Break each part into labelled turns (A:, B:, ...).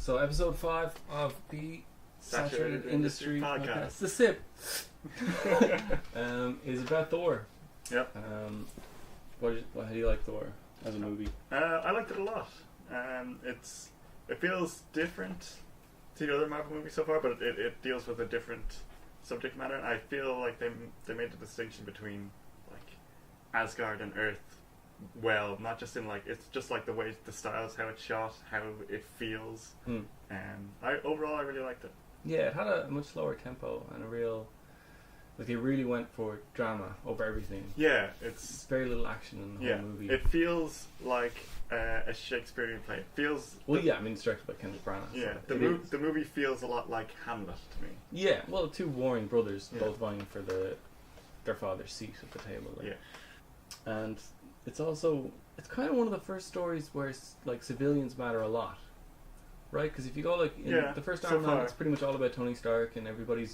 A: So episode 5 of the Saturated Industry Podcast. The SIP is about Thor.
B: Yep.
A: How do you like Thor as a movie?
B: I liked it a lot. It feels different to the other Marvel movies so far, but it deals with a different subject matter. I feel like they made the distinction between like Asgard and Earth well, not just in like it's just like the way the styles, how it's shot, how it feels. Overall I really liked it.
A: Yeah, it had a much slower tempo and a real, like they really went for drama over everything.
B: Yeah,
A: it's very little action in the whole movie.
B: It feels like a Shakespearean play. It feels
A: it's directed by Kenneth Branagh.
B: Yeah,
A: so
B: the movie feels a lot like Hamlet to me.
A: Yeah, well, two warring brothers both vying for their father's seat at the table. And it's kind of one of the first stories where like civilians matter a lot, right? Because if you go like in the first Iron Man, it's pretty much all about Tony Stark and everybody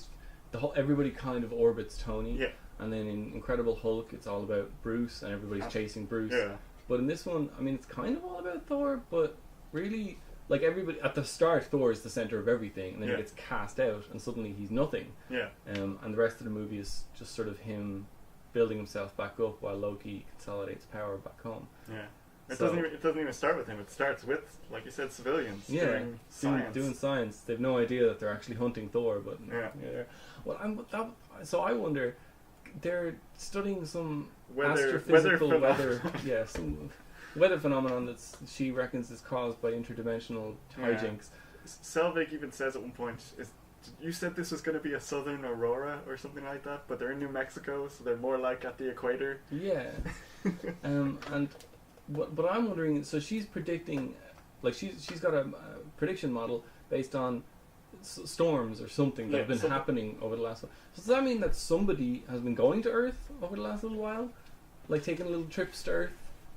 A: kind of orbits Tony.
B: Yeah.
A: And then in Incredible Hulk, it's all about Bruce and everybody's chasing Bruce.
B: Yeah.
A: But in this one, I mean, it's kind of all about Thor, but really, like everybody at the start, Thor is the center of everything, and then he gets cast out, and suddenly he's nothing.
B: Yeah.
A: And the rest of the movie is just sort of him building himself back up while Loki consolidates power back home.
B: Yeah. It doesn't even start with him. It starts with, like you said, civilians doing science.
A: Doing science. They've no idea that they're actually hunting Thor, but so I wonder, they're studying some astrophysical weather some weather phenomenon that she reckons is caused by interdimensional hijinks.
B: Selvig even says at one point, you said this was going to be a southern aurora or something like that, but they're in New Mexico, so they're more like at the equator.
A: Yeah. But I'm wondering, so she's predicting, like she's got a prediction model based on storms or something that have been happening over the last. So does that mean that somebody has been going to Earth over the last little while, like taking little trips to Earth?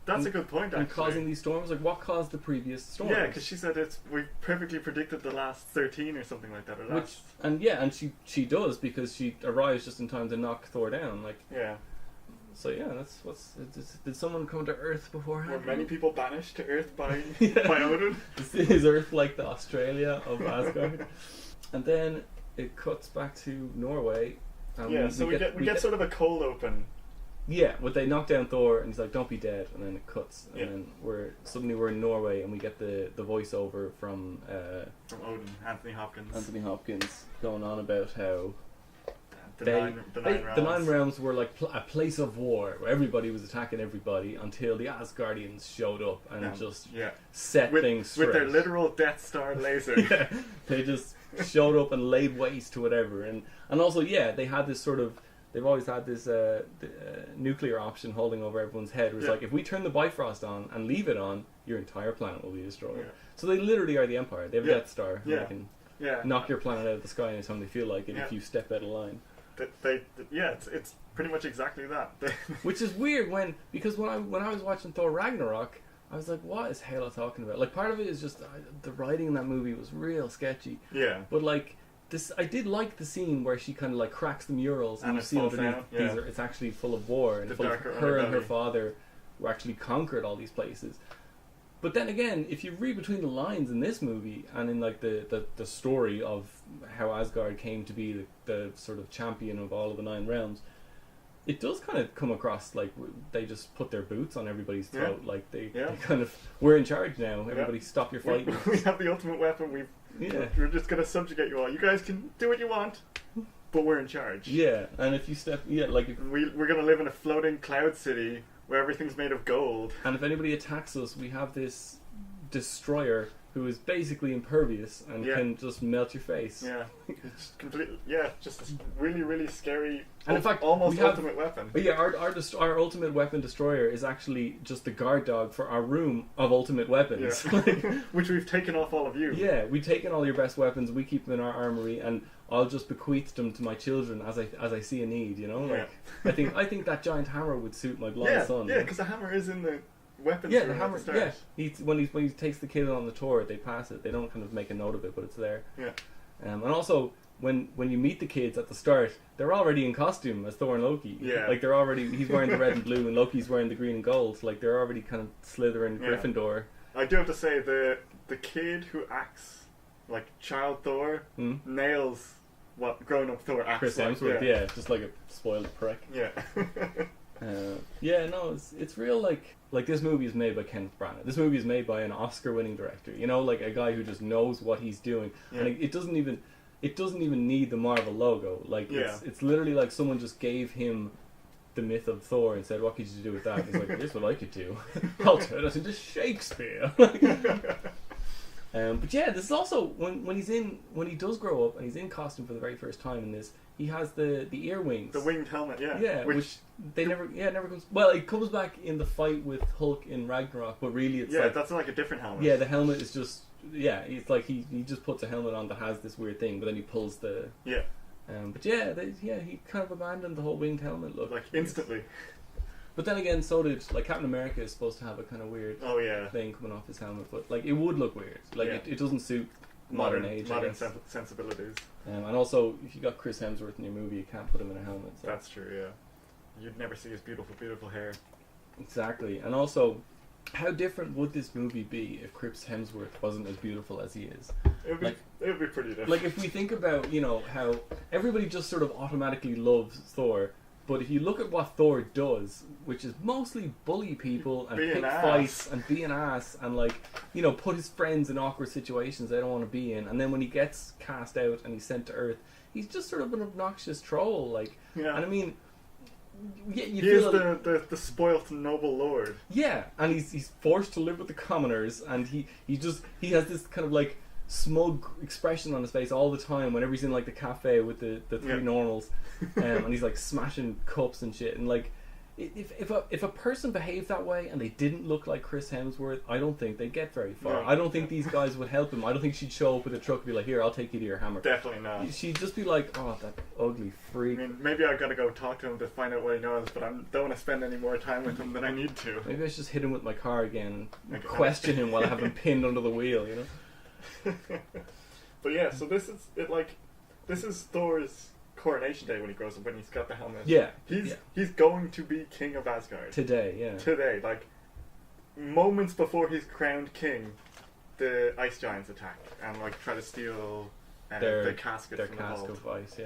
B: That's a good point, actually.
A: And causing these storms, like what caused the previous storms?
B: Yeah, because she said we perfectly predicted the last 13 or something like that.
A: And she does, because she arrives just in time to knock Thor down. Like So did someone come to Earth beforehand?
B: Were many people banished to Earth by Odin?
A: Is Earth like the Australia of Asgard? And then it cuts back to Norway. And
B: we get sort of a cold open.
A: Yeah, but they knock down Thor and he's like, "Don't be dead," and then it cuts, and then we're in Norway, and we get the voiceover from
B: Odin, Anthony
A: Hopkins going on about how
B: the
A: Nine Realms were like a place of war where everybody was attacking everybody until the Asgardians showed up and set things straight.
B: With their literal Death Star laser.
A: They just showed up and laid waste to whatever. And also, they had this sort of... They've always had this nuclear option holding over everyone's head. Where it's like, if we turn the Bifrost on and leave it on, your entire planet will be destroyed. Yeah. So they literally are the Empire. They have a Death Star. Yeah. They can knock your planet out of the sky anytime they feel like it if you step out of line.
B: It's pretty much exactly that.
A: Which is weird because when I was watching Thor Ragnarok, I was like, what is Halo talking about? Like, part of it is just the writing in that movie was real sketchy. Yeah. But like this, I did like the scene where she kind of like cracks the murals and you see underneath it's actually full of war and full of her and her father who actually conquered all these places. But then again, if you read between the lines in this movie and in like the story of how Asgard came to be the sort of champion of all of the Nine Realms, it does kind of come across like they just put their boots on everybody's throat. Yeah. Like they kind of, we're in charge now. Everybody stop your fighting.
B: We have the ultimate weapon. We're just going to subjugate you all. You guys can do what you want, but we're in charge.
A: Yeah, and if you step... Yeah, like...
B: We're going to live in a floating cloud city where everything's made of gold.
A: And if anybody attacks us, we have this destroyer who is basically impervious and can just melt your face.
B: Yeah, it's completely... Yeah, just this really, really scary...
A: And in fact,
B: almost ultimate weapon.
A: But yeah, our ultimate weapon destroyer is actually just the guard dog for our room of ultimate weapons.
B: Yeah. Which we've taken off all of you.
A: Yeah, we've taken all your best weapons, we keep them in our armory, and I'll just bequeath them to my children as I see a need, you know? Like, I think that giant hammer would suit my blind son.
B: Yeah, because the hammer is in the weapons room
A: hammer,
B: at the start.
A: When he takes the kid on the tour, they pass it. They don't kind of make a note of it, but it's there.
B: Yeah.
A: And also, when you meet the kids at the start, they're already in costume as Thor and Loki.
B: Yeah.
A: Like they're already, he's wearing the red and blue and Loki's wearing the green and gold. So like they're already kind of Slytherin, Gryffindor.
B: I do have to say the kid who acts like child Thor nails what grown up Thor acts
A: Chris
B: like.
A: Hemsworth, yeah, just like a spoiled prick.
B: Yeah.
A: Yeah, no, it's real. Like this movie is made by Kenneth Branagh. This movie is made by an Oscar-winning director. You know, like a guy who just knows what he's doing, and it doesn't even need the Marvel logo. Like it's literally like someone just gave him the myth of Thor and said, "What could you do with that?" He's like, "Here's what I could do. I'll turn it into Shakespeare." But yeah, this is also when he does grow up and he's in costume for the very first time in this. He has the ear wings,
B: the winged helmet,
A: which they never comes. Well, it comes back in the fight with Hulk in Ragnarok, but really it's like,
B: that's like a different helmet.
A: Yeah, the helmet is just it's like he just puts a helmet on that has this weird thing, but then he pulls the but he kind of abandoned the whole winged helmet look
B: like instantly.
A: But then again, so did like Captain America is supposed to have a kind of weird thing coming off his helmet, but like it would look weird. Like it doesn't suit modern
B: sensibilities.
A: And also, if you got Chris Hemsworth in your movie, you can't put him in a helmet. So.
B: That's true, yeah. You'd never see his beautiful, beautiful hair.
A: Exactly. And also, how different would this movie be if Chris Hemsworth wasn't as beautiful as he is?
B: It would be pretty different.
A: Like, if we think about, how everybody just sort of automatically loves Thor, but if you look at what Thor does, which is mostly bully people and pick fights and be an ass and put his friends in awkward situations they don't want to be in, and then when he gets cast out and he's sent to Earth, he's just sort of an obnoxious troll. And I mean,
B: he is the spoilt noble lord.
A: Yeah, and he's forced to live with the commoners, and he has this kind of like smug expression on his face all the time whenever he's in like the cafe with the three normals, and he's like smashing cups and shit. And like, if a person behaved that way and they didn't look like Chris Hemsworth, I don't think they'd get very far. No. I don't think these guys would help him. I don't think she'd show up with a truck and be like, "Here, I'll take you to your hammer."
B: Definitely not.
A: She'd just be like, "Oh, that ugly freak."
B: I mean, maybe I've got to go talk to him to find out what he knows, but I don't want to spend any more time with him than I need to.
A: Maybe I should just hit him with my car again and question him while I have him pinned under the wheel,
B: But yeah, so this is Thor's coronation day when he grows up, when he's got the helmet.
A: Yeah.
B: He's going to be king of Asgard. Today, like moments before he's crowned king, the ice giants attack and like try to steal their casket from the vault.
A: Of ice,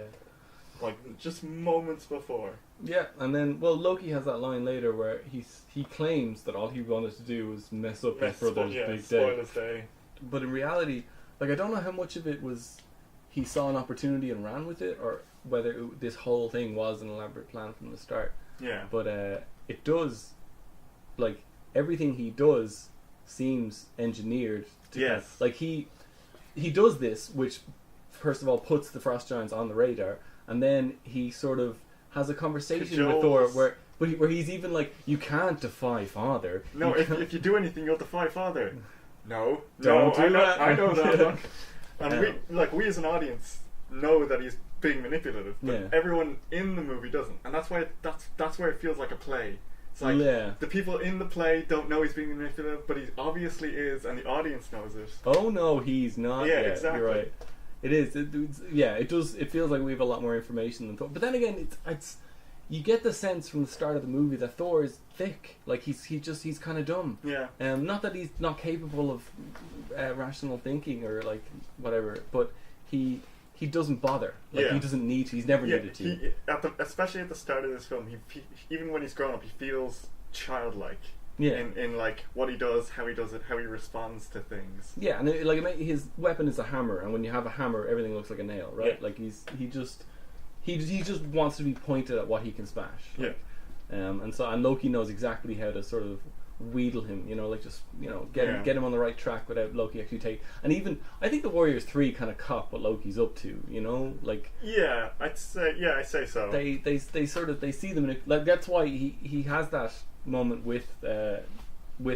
B: Like just moments before.
A: Yeah, and then Loki has that line later where he claims that all he wanted to do was mess up his brother's big
B: spoil his day.
A: But in reality, like I don't know how much of it was he saw an opportunity and ran with it, or whether this whole thing was an elaborate plan from the start.
B: Yeah.
A: But it does, like everything he does seems engineered. Like he does this, which first of all puts the Frost Giants on the radar, and then he sort of has a conversation with Thor where he's even like, "You can't defy Father."
B: No, if you do anything, you'll defy Father. No, I know that. And we as an audience know that he's being manipulative, but everyone in the movie doesn't, and that's where it feels like a play. It's like the people in the play don't know he's being manipulative, but he obviously is, and the audience knows it.
A: Oh no, he's not.
B: Yeah, exactly.
A: You're right. It is. It does. It feels like we have a lot more information than Thor. But then again, it's you get the sense from the start of the movie that Thor is thick. Like he's kind of dumb.
B: Yeah.
A: Not that he's not capable of rational thinking or like whatever, but he doesn't bother. Like he doesn't need to. He's never needed to.
B: Especially at the start of this film, he even when he's grown up, he feels childlike.
A: Yeah.
B: In like what he does, how he does it, how he responds to things.
A: Yeah, and his weapon is a hammer, and when you have a hammer, everything looks like a nail, right? Yeah. Like he just wants to be pointed at what he can smash. Like, and Loki knows exactly how to sort of wheedle him, get him on the right track without Loki actually take. And even I think the Warriors 3 kind of cop what Loki's up to, like.
B: Yeah, I'd say so.
A: They sort of see them like that's why he has that moment with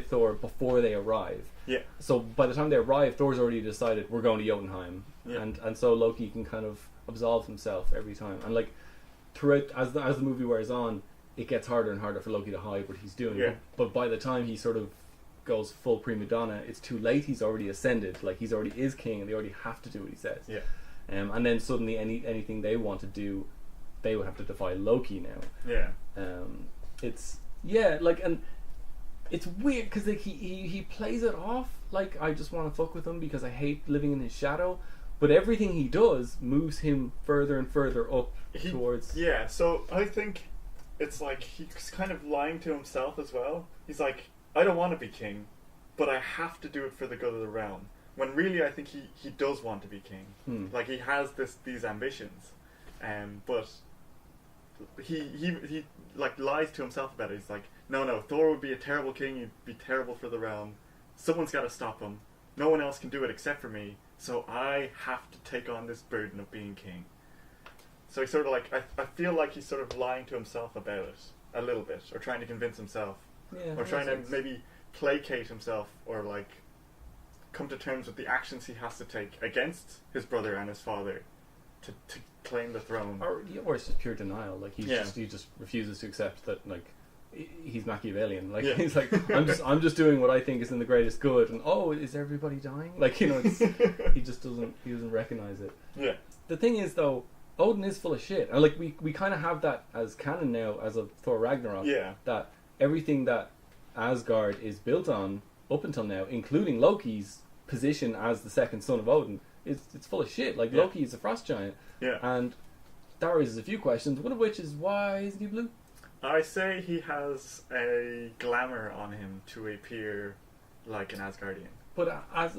A: Thor before they arrive. Yeah. So by the time they arrive, Thor's already decided we're going to Jotunheim, and so Loki can kind of absolve himself every time. And like throughout, as the movie wears on, it gets harder and harder for Loki to hide what he's doing. Yeah. But by the time he sort of goes full prima donna, it's too late. He's already ascended. Like he's already is king, and they already have to do what he says. Yeah. And then suddenly anything they want to do, they would have to defy Loki now.
B: Yeah.
A: It's. Yeah, like, and it's weird because like he plays it off like I just want to fuck with him because I hate living in his shadow, but everything he does moves him further and further up towards.
B: Yeah, so I think it's like he's kind of lying to himself as well. He's like, I don't want to be king, but I have to do it for the good of the realm. When really, I think he does want to be king. Like he has these ambitions, but he like lies to himself about it. He's like, no, Thor would be a terrible king. He'd be terrible for the realm. Someone's got to stop him. No one else can do it except for me. So I have to take on this burden of being king. So he's sort of like, I feel like he's sort of lying to himself about it a little bit, or trying to convince himself, or trying to maybe placate himself, or like come to terms with the actions he has to take against his brother and his father to claim the throne.
A: Or it's just pure denial. Like he just refuses to accept that like he's Machiavellian. Like he's like, I'm just doing what I think is in the greatest good. And is everybody dying? Like it's, he doesn't recognize it.
B: Yeah.
A: The thing is though, Odin is full of shit. And like we kind of have that as canon now as of Thor Ragnarok.
B: Yeah.
A: That everything that Asgard is built on up until now, including Loki's position as the second son of Odin, it's full of shit. Like Loki is a frost giant.
B: Yeah.
A: And that raises a few questions. One of which is, why isn't he blue?
B: I say he has a glamour on him to appear like an Asgardian.
A: But I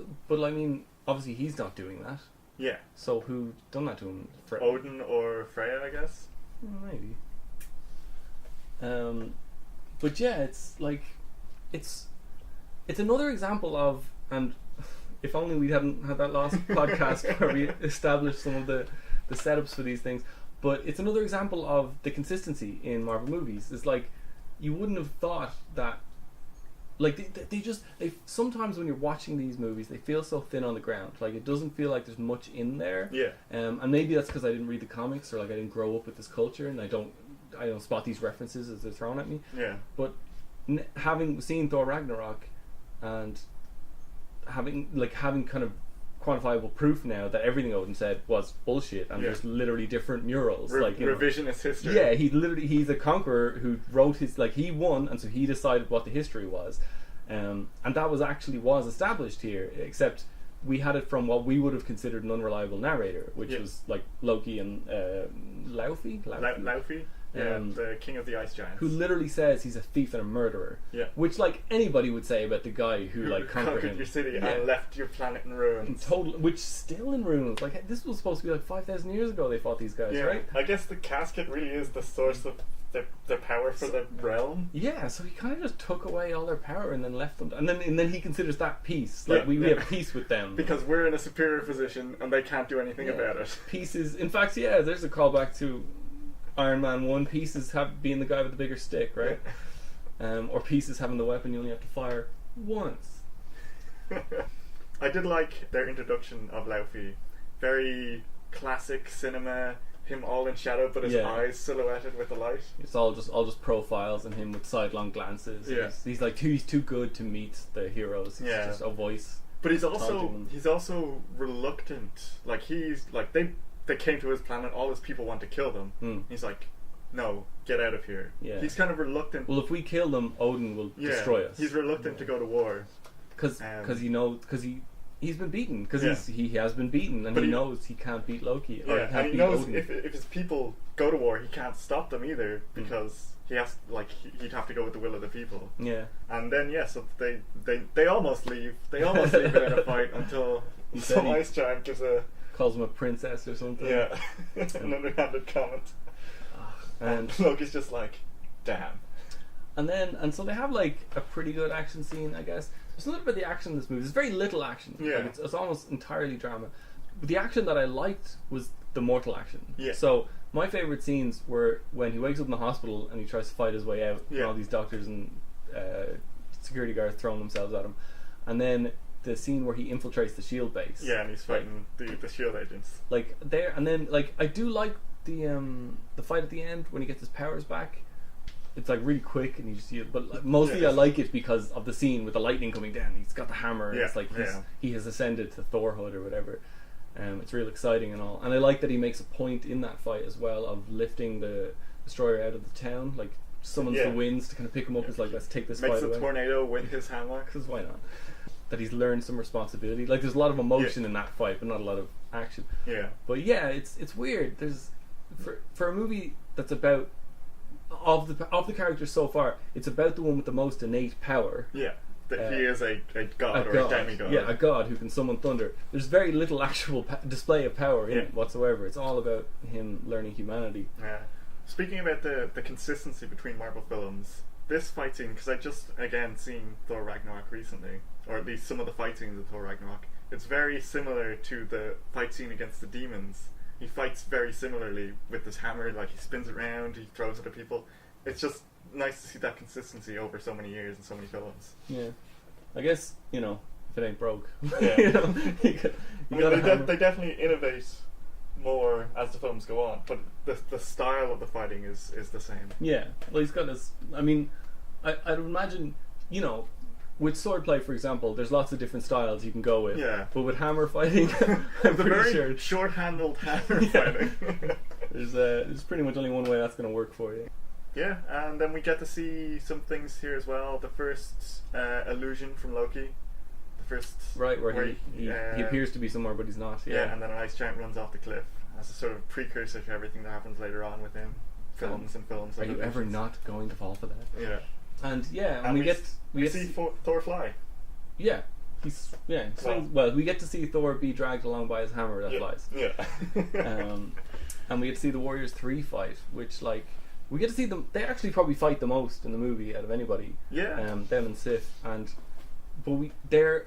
A: mean, obviously he's not doing that.
B: Yeah.
A: So who done that to him?
B: Odin or Freya, I guess.
A: Maybe. But yeah, it's like it's another example of, and if only we hadn't had that last podcast where we established some of the setups for these things. But it's another example of the consistency in Marvel movies. It's like, you wouldn't have thought that, like they sometimes when you're watching these movies, they feel so thin on the ground. Like it doesn't feel like there's much in there.
B: Yeah.
A: And maybe that's because I didn't read the comics, or like I didn't grow up with this culture, and I don't spot these references as they're thrown at me.
B: Yeah.
A: But having seen Thor Ragnarok, and having kind of quantifiable proof now that everything Odin said was bullshit, and there's literally different murals,
B: revisionist history.
A: Yeah, he's a conqueror who wrote he won, and so he decided what the history was, and that was established here. Except we had it from what we would have considered an unreliable narrator, which was like Loki and Laufey.
B: The king of the ice giants,
A: who literally says he's a thief and a murderer.
B: Yeah.
A: Which like anybody would say about the guy who like conquered
B: your city and left your planet in ruins.
A: Which still in ruins. Like this was supposed to be like 5,000 years ago they fought these guys, right?
B: I guess the casket really is the source of the power for the realm.
A: Yeah, so he kind of just took away all their power and then left them, and then he considers that peace. Like we have peace with them
B: because we're in a superior position and they can't do anything about it.
A: Peace is, in fact, there's a callback to Iron Man 1. Peace is being the guy with the bigger stick, right? Or Peace is having the weapon you only have to fire once.
B: I did like their introduction of Laufey. Very classic cinema. Him all in shadow, but his eyes silhouetted with the light. It's
A: all just profiles and him with sidelong glances. Yeah. He's too good to meet the heroes. He's just a voice.
B: But he's also reluctant. Like he's like they came to his planet. All his people want to kill them. He's like, no, get out of here. Yeah. He's kind of reluctant.
A: Well, if we kill them, Odin will destroy us.
B: He's reluctant to go to war
A: because he's been beaten, because he has been beaten, and he knows he can't beat Loki. Or
B: and he knows if his people go to war, he can't stop them either, because he has he'd have to go with the will of the people. Yeah. And then so they almost leave. They almost leave it in a fight until some ice giant
A: calls him a princess or something.
B: Yeah. An underhanded comment. And Loki's just like, damn.
A: And so they have like a pretty good action scene, I guess. There's a little bit of the action in this movie. There's very little action. Yeah. Like it's almost entirely drama. But the action that I liked was the mortal action. Yeah. So my favourite scenes were when he wakes up in the hospital and he tries to fight his way out, and all these doctors and security guards throwing themselves at him. And then the scene where he infiltrates the SHIELD base.
B: Yeah, and he's fighting the SHIELD agents.
A: Like there, and then like I do like the fight at the end when he gets his powers back. It's like really quick, and you just see it. But mostly I like it because of the scene with the lightning coming down. He's got the hammer, and it's like he has ascended to Thorhood or whatever. It's real exciting and all. And I like that he makes a point in that fight as well of lifting the destroyer out of the town. Like summons the winds to kind of pick him up. It's like, let's take this fight away.
B: Makes a tornado with his hammer.
A: Because why not? That he's learned some responsibility. Like, there's a lot of emotion in that fight, but not a lot of action.
B: Yeah.
A: But yeah, it's weird. There's for a movie that's about of the characters so far, it's about the one with the most innate power.
B: Yeah. That he is a god or a demigod.
A: Yeah, a god who can summon thunder. There's very little actual display of power in it whatsoever. It's all about him learning humanity.
B: Yeah. Speaking about the consistency between Marvel films, this fight scene, because I just again seen Thor Ragnarok recently, or at least some of the fight scenes of Thor Ragnarok, it's very similar to the fight scene against the demons. He fights very similarly with this hammer, like he spins it around, he throws it at people. It's just nice to see that consistency over so many years and so many films.
A: Yeah, I guess, if it ain't broke,
B: yeah.
A: They
B: definitely innovate more as the films go on, but the style of the fighting is the same.
A: Yeah, well, he's got this. I mean, I'd imagine, with swordplay, for example, there's lots of different styles you can go with.
B: Yeah.
A: But with hammer fighting, I'm pretty
B: very
A: sure
B: short-handled hammer fighting.
A: There's pretty much only one way that's going to work for you.
B: Yeah, and then we get to see some things here as well. The first illusion from Loki. The first...
A: Right, where he appears to be somewhere, but he's not.
B: Yeah, and then an ice giant runs off the cliff as a sort of precursor to everything that happens later on with him. Films.
A: Are you ever not going to fall for that?
B: Yeah.
A: And we
B: see Thor fly.
A: Yeah. We get to see Thor be dragged along by his hammer that flies.
B: Yeah.
A: And we get to see the Warriors 3 fight, which, we get to see them. They actually probably fight the most in the movie out of anybody.
B: Yeah.
A: Them and Sif, but they're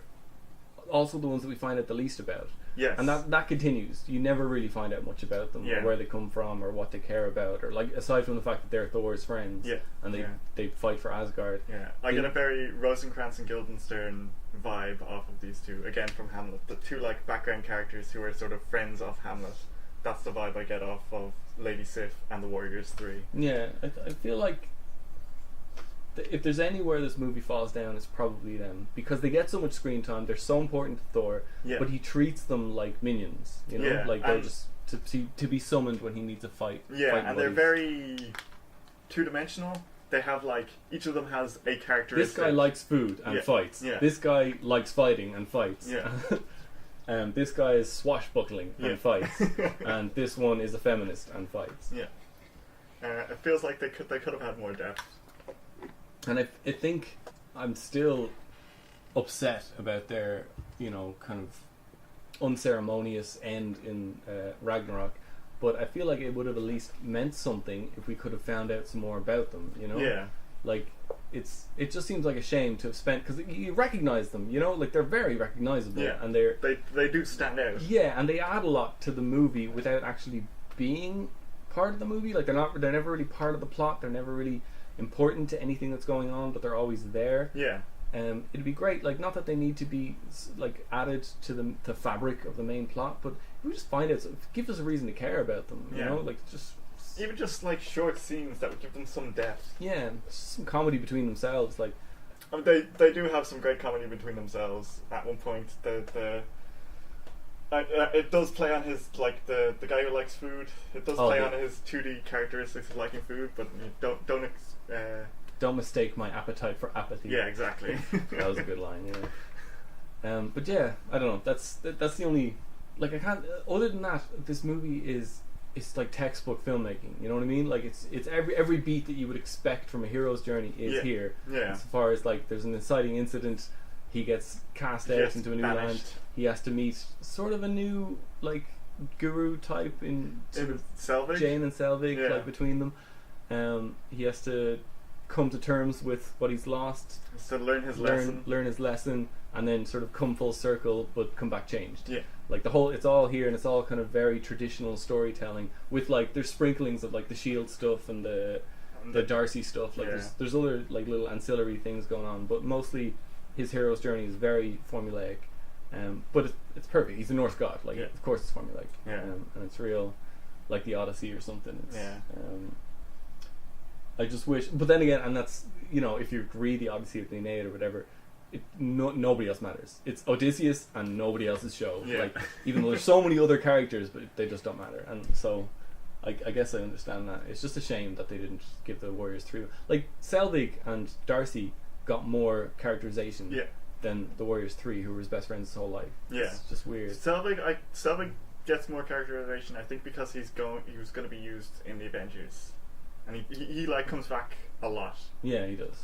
A: also the ones that we find out the least about.
B: Yes.
A: And that continues. You never really find out much about them, or where they come from, or what they care about, or aside from the fact that they're Thor's friends.
B: Yeah.
A: And they fight for Asgard.
B: Yeah. I get a very Rosencrantz and Guildenstern vibe off of these two. Again, from Hamlet, the two background characters who are sort of friends of Hamlet. That's the vibe I get off of Lady Sif and the Warriors 3.
A: Yeah, I feel like if there's anywhere this movie falls down, it's probably them, because they get so much screen time. They're so important to Thor, but he treats them like minions. They're just to be summoned when he needs a fight.
B: Yeah, and they're very two-dimensional. They have each of them has a characteristic.
A: This guy likes food and fights.
B: Yeah.
A: This guy likes fighting and fights.
B: Yeah.
A: This guy is swashbuckling and fights, and this one is a feminist and fights.
B: Yeah, it feels like they could have had more depth.
A: And I think I'm still upset about their kind of unceremonious end in Ragnarok, but I feel like it would have at least meant something if we could have found out some more about them.
B: Yeah.
A: It just seems like a shame to have spent, because you recognize them, they're very recognizable, and
B: they do stand out.
A: Yeah, and they add a lot to the movie without actually being part of the movie. They're never really part of the plot. They're never really important to anything that's going on, but they're always there.
B: Yeah.
A: It'd be great, not that they need to be added to the fabric of the main plot, but we just find it, give us a reason to care about them.
B: Even just short scenes that would give them some depth.
A: Yeah, some comedy between themselves.
B: They do have some great comedy between themselves. At one point, it does play on his the guy who likes food. It does play on his 2D characteristics of liking food, but
A: don't mistake my appetite for apathy.
B: Yeah, exactly.
A: That was a good line. Yeah. But yeah, I don't know. That's the only I can't. Other than that, this movie it's textbook filmmaking. You know what I mean? It's every beat that you would expect from a hero's journey is here.
B: Yeah.
A: As far as there's an inciting incident, he gets cast out into a new land. He has to meet sort of a new guru type in sort of
B: Selvig?
A: Jane and Selvig, between them. He has to come to terms with what he's lost.
B: So learn his
A: lesson, and then sort of come full circle, but come back changed.
B: Yeah.
A: It's all here, and it's all kind of very traditional storytelling with there's sprinklings of the Shield stuff and the Darcy stuff. There's other little ancillary things going on, but mostly his hero's journey is very formulaic. But it's perfect. He's a Norse god. Of course it's formulaic.
B: Yeah.
A: And it's real, like the Odyssey or something. It's,
B: yeah.
A: I just wish, but then again, and that's if you read the Odyssey of the Aeneid or whatever. Nobody else matters. It's Odysseus and nobody else's show.
B: Yeah.
A: Even though there's so many other characters, but they just don't matter. And so, I guess I understand that. It's just a shame that they didn't give the Warriors 3. Like, Selvig and Darcy got more characterization than the Warriors 3, who were his best friends his whole life. Yeah. It's just weird.
B: Selvig gets more characterization, I think, because he was going to be used in the Avengers. And he like comes back a lot.
A: Yeah, he does.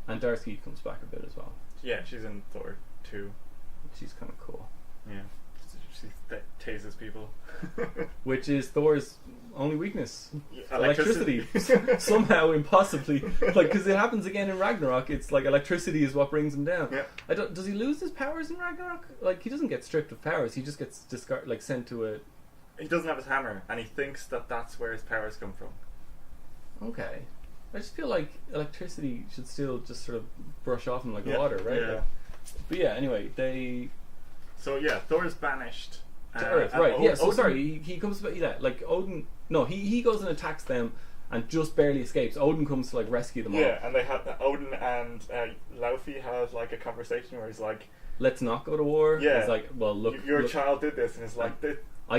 A: And Darcy comes back a bit as well.
B: Yeah, she's in Thor 2.
A: She's kind of cool.
B: Yeah. She tases people.
A: Which is Thor's only weakness.
B: Electricity.
A: Somehow, impossibly. Like, because it happens again in Ragnarok. It's like electricity is what brings him down.
B: Yeah.
A: Does he lose his powers in Ragnarok? Like, he doesn't get stripped of powers. He just gets sent to a...
B: He doesn't have his hammer, and he thinks that that's where his powers come from.
A: Okay. I just feel like electricity should still just sort of brush off him like water, right?
B: Yeah.
A: But yeah, anyway, they...
B: So yeah, Thor is banished
A: to Earth, right? Yeah. So sorry, he comes back. Yeah, like Odin. No, he goes and attacks them, and just barely escapes. Odin comes to like rescue them all.
B: Yeah, and they have Odin and Laufey have like a conversation where he's like,
A: "Let's not go to war."
B: Yeah.
A: It's like, well, look,
B: your child did this, and it's like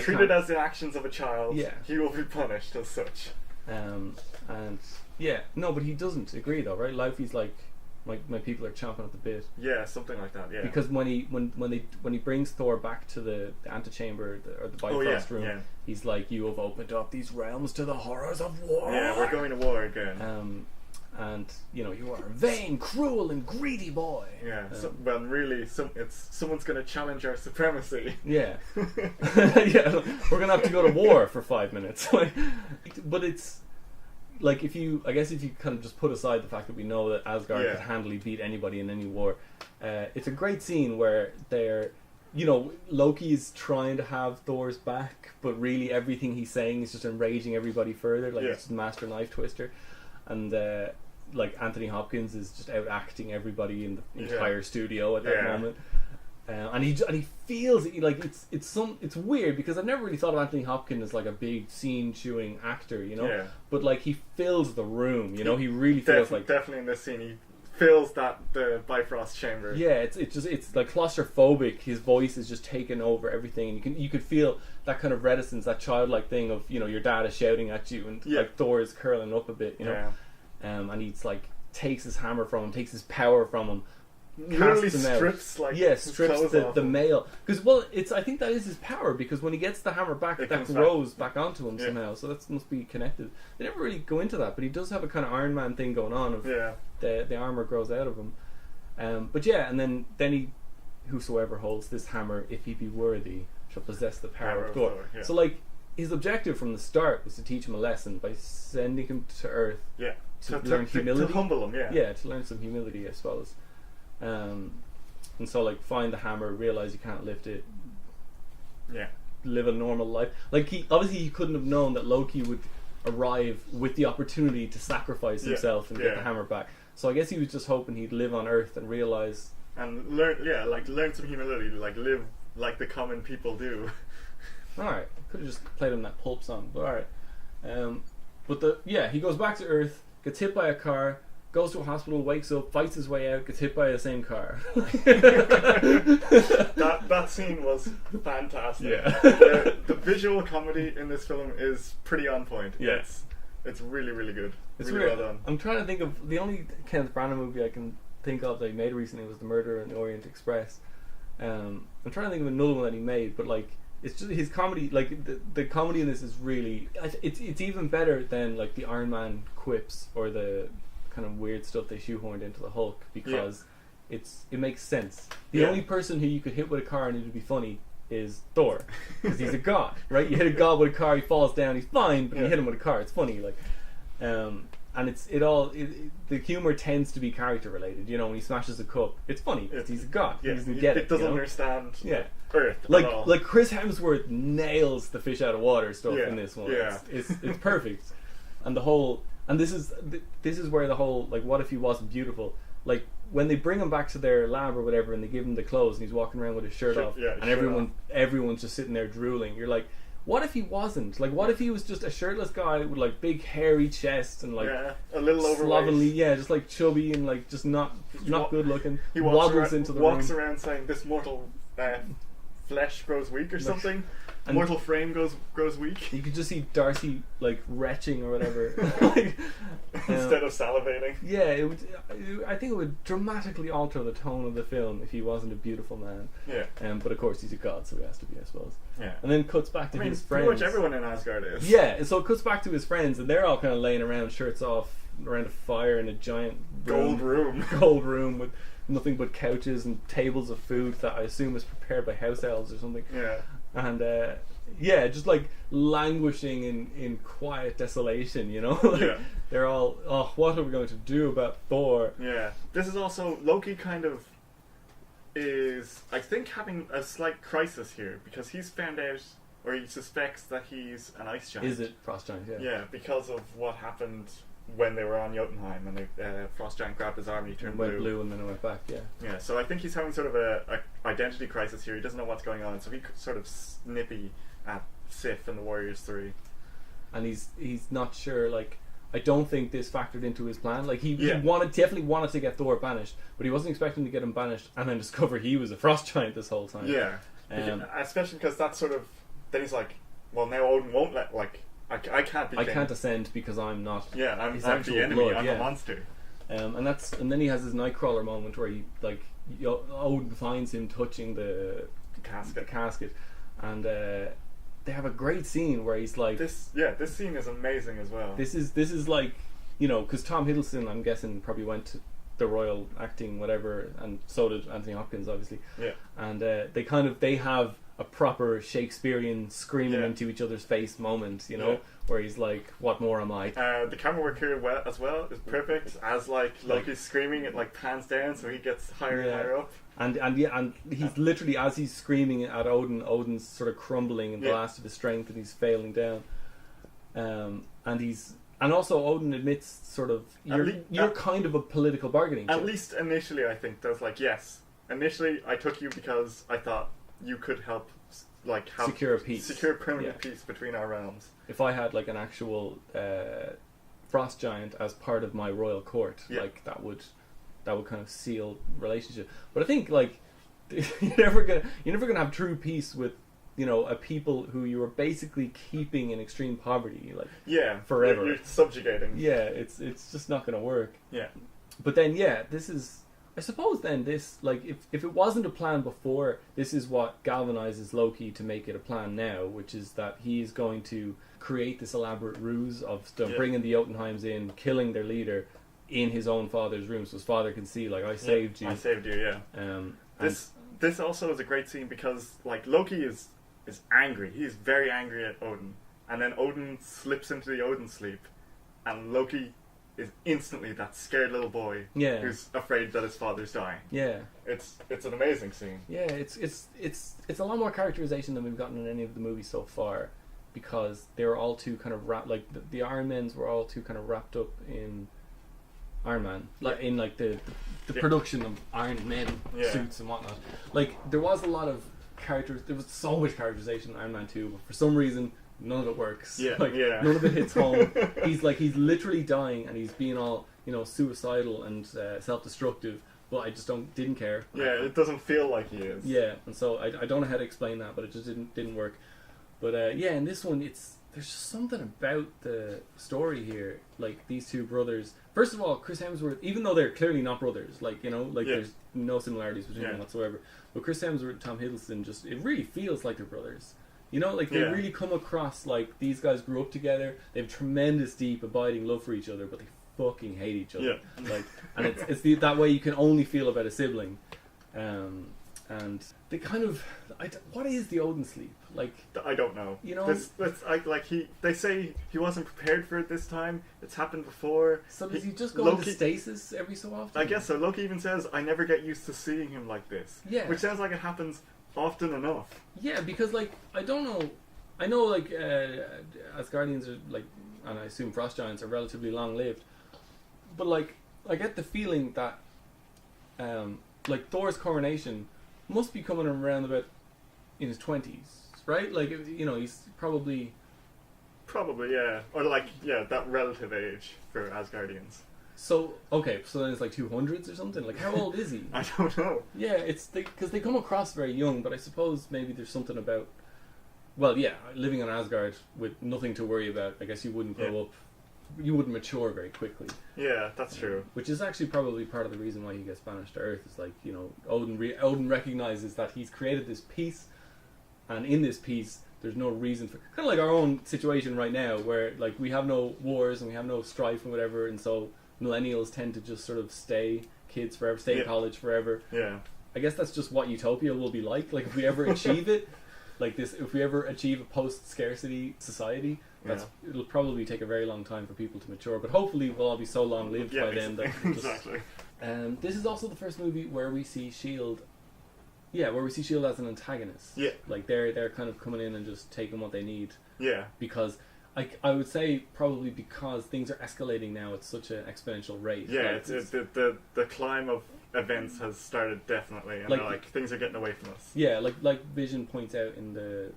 B: treated as the actions of a child.
A: Yeah.
B: He will be punished as such.
A: And yeah, no, but he doesn't agree though, right? Laufey's like, my people are chomping at the bit.
B: Yeah, something like that. Yeah.
A: Because when he brings Thor back to the antechamber or the Bifrost room, he's like, "You have opened up these realms to the horrors of war.
B: Yeah, we're going to war again.
A: And you are a vain, cruel, and greedy boy."
B: Yeah. Well, really, someone's going to challenge our supremacy.
A: Yeah. Yeah. We're gonna have to go to war for 5 minutes. But it's. Like if you kind of just put aside the fact that we know that Asgard could handily beat anybody in any war, it's a great scene where they're, Loki is trying to have Thor's back, but really everything he's saying is just enraging everybody further. Like it's just master knife twister, and like Anthony Hopkins is just out acting everybody in the entire studio at that moment. And he feels it, like it's weird because I've never really thought of Anthony Hopkins as like a big scene chewing actor, but like he fills the room, he really feels like
B: definitely in this scene he fills the Bifrost chamber.
A: Yeah, it's like claustrophobic. His voice is just taking over everything, and you could feel that kind of reticence, that childlike thing of your dad is shouting at you, and like Thor is curling up a bit, and he's like takes his hammer from him, takes his power from him.
B: Literally strips
A: strips the mail because I think that is his power because when he gets the hammer back that grows back onto him somehow, so that must be connected. They never really go into that, but he does have a kind of Iron Man thing going on of the armor grows out of him. But yeah, and then he, whosoever holds this hammer, if he be worthy, shall possess the power of Thor. So like his objective from the start was to teach him a lesson by sending him to Earth to learn humility,
B: to humble him,
A: to learn some humility, I suppose. And so like find the hammer, realize you can't lift it, live a normal life. Like he couldn't have known that Loki would arrive with the opportunity to sacrifice himself and get the hammer back. So I guess he was just hoping he'd live on Earth and realize
B: and learn some humility, like live like the common people do.
A: Alright, could have just played him that Pulp song, but alright. But he goes back to Earth, gets hit by a car, goes to a hospital, wakes up, fights his way out, gets hit by the same car.
B: that scene was fantastic.
A: Yeah.
B: The visual comedy in this film is pretty on point.
A: Yeah.
B: It's really, really good.
A: It's
B: really well done.
A: I'm trying to think of the only Kenneth Branagh movie I can think of that he made recently was The Murder in the Orient Express. I'm trying to think of another one that he made, but like it's just his comedy. Like the comedy in this is really it's even better than like the Iron Man quips or the kind of weird stuff they shoehorned into the Hulk because it makes sense. The only person who you could hit with a car and it would be funny is Thor because he's a god, right? You hit a god with a car, he falls down, he's fine, but you hit him with a car, it's funny. Like, and the humor tends to be character related. When he smashes a cup, it's funny because he's a god. He doesn't get it.
B: Doesn't understand.
A: Earth like Chris Hemsworth nails the fish out of water stuff in this one. It's perfect, and the whole. And this is where the whole like what if he wasn't beautiful, like when they bring him back to their lab or whatever and they give him the clothes and he's walking around with his shirt off and everyone's just sitting there drooling. You're like, what if he wasn't? Like what if he was just a shirtless guy with like big hairy chest and like
B: a little overweight,
A: slovenly, just like chubby and like just not good looking. He walks
B: around saying this mortal flesh grows weak or something.
A: And
B: mortal frame grows weak.
A: You could just see Darcy like retching or whatever, like,
B: instead of salivating.
A: Yeah, I think it would dramatically alter the tone of the film if he wasn't a beautiful man.
B: Yeah.
A: But of course he's a god, so he has to be, I suppose.
B: Yeah.
A: And then cuts back to his friends.
B: Pretty much everyone in Asgard is.
A: Yeah, and so it cuts back to his friends, and they're all kind of laying around, shirts off, around a fire in a giant
B: gold
A: room with nothing but couches and tables of food that I assume is prepared by house elves or something.
B: Yeah.
A: And just like languishing in quiet desolation, you know. Like,
B: yeah.
A: They're all, oh, what are we going to do about Thor?
B: Yeah. This is also Loki kind of is, I think, having a slight crisis here because he's found out, or he suspects that he's an ice giant.
A: Is it Frost Giant? Yeah.
B: Yeah, because of what happened when they were on Jotunheim and the Frost Giant grabbed his arm and he turned blue.
A: And then it went back. Yeah.
B: Yeah. So I think he's having sort of a identity crisis here. He doesn't know what's going on, so he's sort of snippy at Sif and the Warriors 3.
A: And he's not sure. Like, I don't think this factored into his plan. Like he definitely wanted to get Thor banished, but he wasn't expecting to get him banished and then discover he was a Frost Giant this whole time.
B: Yeah. Especially because that's sort of, then he's like, well, now Odin won't let, like, I can't be king.
A: I can't ascend because I'm not.
B: Yeah, I'm the enemy.
A: Blood,
B: I'm a monster.
A: And then he has his Nightcrawler moment where he, like, Odin finds him touching the casket, and they have a great scene where he's like,
B: this scene is amazing as well.
A: This is like, you know, because Tom Hiddleston, I'm guessing, probably went to the Royal Acting whatever, and so did Anthony Hopkins, obviously.
B: Yeah.
A: And they have a proper Shakespearean screaming into each other's face moment, you know, where he's like, "What more am I?"
B: The camera work here as well is perfect. As like Loki's screaming, it like pans down, so he gets higher and higher up.
A: And he's literally, as he's screaming at Odin's sort of crumbling in the last of his strength, and he's failing down. And also Odin admits sort of you're kind of a political bargaining chip.
B: At least initially, I think there's like, yes, initially I took you because I thought you could help, like,
A: secure peace,
B: secure permanent peace between our realms.
A: If I had like an actual Frost Giant as part of my royal court, like that would kind of seal relationship. But I think like you're never gonna have true peace with, you know, a people who you are basically keeping in extreme poverty, like forever.
B: You're subjugating.
A: Yeah, it's just not gonna work.
B: Yeah.
A: But then this is, I suppose then this, like, if it wasn't a plan before, this is what galvanizes Loki to make it a plan now, which is that he is going to create this elaborate ruse of bringing the Jotunheims in, killing their leader in his own father's room, so his father can see, like, I saved you.
B: I saved you, yeah. This also is a great scene because, like, Loki is angry. He's very angry at Odin. And then Odin slips into the Odin sleep, and Loki is instantly that scared little boy who's afraid that his father's dying. Yeah. It's an amazing scene.
A: Yeah, it's a lot more characterization than we've gotten in any of the movies so far, because they were all too kind of the Iron Mans were all too kind of wrapped up in Iron Man, like in like the production of Iron Man suits and whatnot. Like there was a lot of characters, there was so much characterization in Iron Man 2, but for some reason none of it works. None of it hits home. He's literally dying, and he's being all, you know, suicidal and self-destructive, but I just didn't care.
B: Yeah, it doesn't feel like he is.
A: Yeah, and so I don't know how to explain that, but it just didn't work. But in this one, there's just something about the story here, like these two brothers. First of all, Chris Hemsworth, even though they're clearly not brothers, like, you know, like there's no similarities between them whatsoever, but Chris Hemsworth and Tom Hiddleston, it really feels like they're brothers. You know, like they really come across like these guys grew up together. They have tremendous, deep, abiding love for each other, but they fucking hate each other. Yeah. Like, and it's that way you can only feel about a sibling. And they kind of, what is the Odin sleep? Like,
B: I don't know.
A: You know,
B: they say he wasn't prepared for it this time. It's happened before.
A: So does he just go into stasis every so often?
B: I guess so. Loki even says, "I never get used to seeing him like this."
A: Yeah,
B: which sounds like it happens often enough.
A: Yeah, because like I don't know. I know like Asgardians are like, and I assume Frost Giants are relatively long lived, but like I get the feeling that like Thor's coronation must be coming around about in his 20s, right? Like, you know, he's probably
B: yeah, or like that relative age for Asgardians.
A: So so then it's like 200s or something. Like, how old is he?
B: I don't know.
A: Yeah, it's because they come across very young, but I suppose maybe there's something about well, yeah, living on Asgard with nothing to worry about, I guess you wouldn't grow up, you wouldn't mature very quickly.
B: Yeah, that's true.
A: Which is actually probably part of the reason why he gets banished to Earth. Is like, you know, Odin recognizes that he's created this peace, and in this peace, there's no reason for, kind of like our own situation right now, where like we have no wars and we have no strife and whatever, and so millennials tend to just sort of stay kids forever, stay in college forever.
B: Yeah.
A: I guess that's just what utopia will be like. Like if we ever achieve it, like this, if we ever achieve a post-scarcity society, it'll probably take a very long time for people to mature. But hopefully we'll all be so long-lived by then that
B: exactly.
A: This is also the first movie where we see Shield. Yeah, where we see Shield as an antagonist.
B: Yeah.
A: Like they're kind of coming in and just taking what they need.
B: Yeah.
A: Because I would say probably because things are escalating now at such an exponential rate.
B: Yeah,
A: like,
B: it's the climb of events has started definitely, and like things are getting away from us.
A: Yeah, like Vision points out in the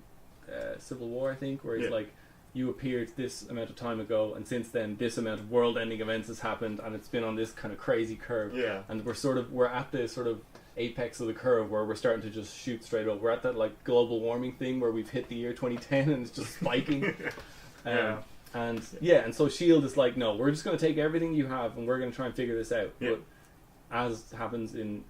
A: Civil War, I think, where he's like, you appeared this amount of time ago, and since then this amount of world-ending events has happened, and it's been on this kind of crazy curve.
B: Yeah, and
A: we're at the sort of apex of the curve where we're starting to just shoot straight up. We're at that like global warming thing where we've hit the year 2010 and it's just spiking. And so Shield is like, no, we're just going to take everything you have and we're going to try and figure this out.
B: Yeah.
A: But as happens in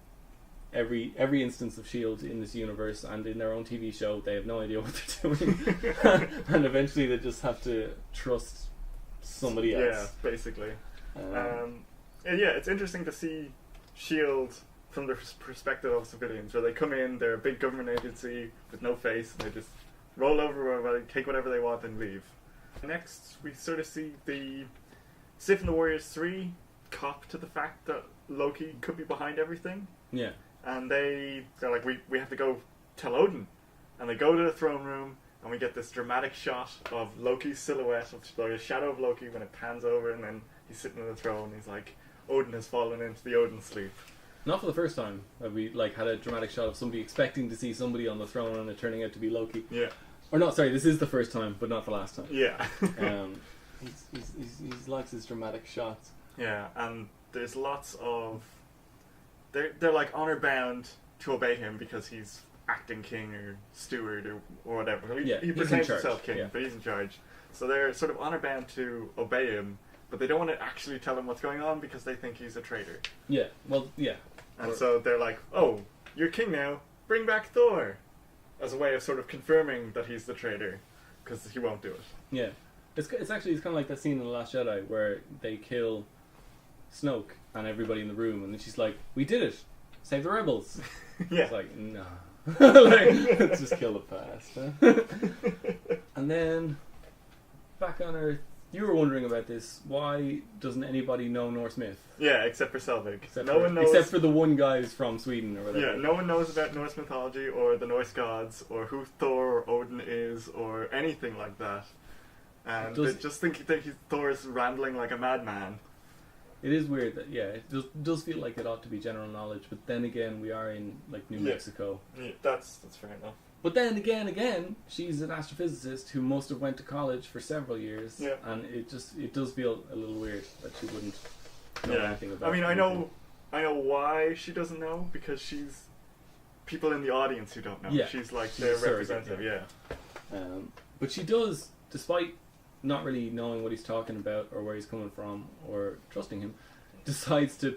A: every instance of Shield in this universe and in their own TV show, they have no idea what they're doing, and eventually they just have to trust somebody else.
B: Yeah, basically. It's interesting to see Shield from the perspective of civilians, where they come in, they're a big government agency with no face, and they just roll over, take whatever they want and leave. Next, we sort of see the Sif and the Warriors 3 cop to the fact that Loki could be behind everything.
A: Yeah.
B: And they're like, we have to go tell Odin. And they go to the throne room, and we get this dramatic shot of Loki's silhouette, of the shadow of Loki when it pans over, and then he's sitting on the throne, and he's like, Odin has fallen into the Odin sleep.
A: Not for the first time that we like had a dramatic shot of somebody expecting to see somebody on the throne and it turning out to be Loki.
B: Yeah.
A: Or not, sorry, this is the first time, but not the last time.
B: Yeah.
A: He likes his dramatic shots.
B: Yeah, and there's lots of... They're like honor bound to obey him because he's acting king or steward or whatever. He presents himself king, but he's in charge. So they're sort of honor bound to obey him, but they don't want to actually tell him what's going on because they think he's a traitor.
A: Yeah, well, yeah.
B: And so they're like, oh, you're king now, bring back Thor! As a way of sort of confirming that he's the traitor, because he won't do it.
A: Yeah. It's kind of like that scene in The Last Jedi where they kill Snoke and everybody in the room, and then she's like, we did it! Save the rebels!
B: Yeah.
A: It's like, no. Let's just kill the past. Huh? And then, back on Earth, you were wondering about this. Why doesn't anybody know Norse myth?
B: Yeah, except for Selvig.
A: Except for the one guy who's from Sweden or whatever.
B: Yeah, no one knows about Norse mythology or the Norse gods or who Thor or Odin is or anything like that. And they just think Thor is rambling like a madman.
A: It is weird that, it does feel like it ought to be general knowledge, but then again, we are in, like, New Mexico.
B: Yeah, that's fair enough.
A: But then again, she's an astrophysicist who must have went to college for several years, and it does feel a little weird that she wouldn't know anything about it.
B: I mean, I know why she doesn't know, because she's people in the audience who don't know.
A: Yeah.
B: She's like their representative,
A: But she does, despite not really knowing what he's talking about or where he's coming from or trusting him, decides to...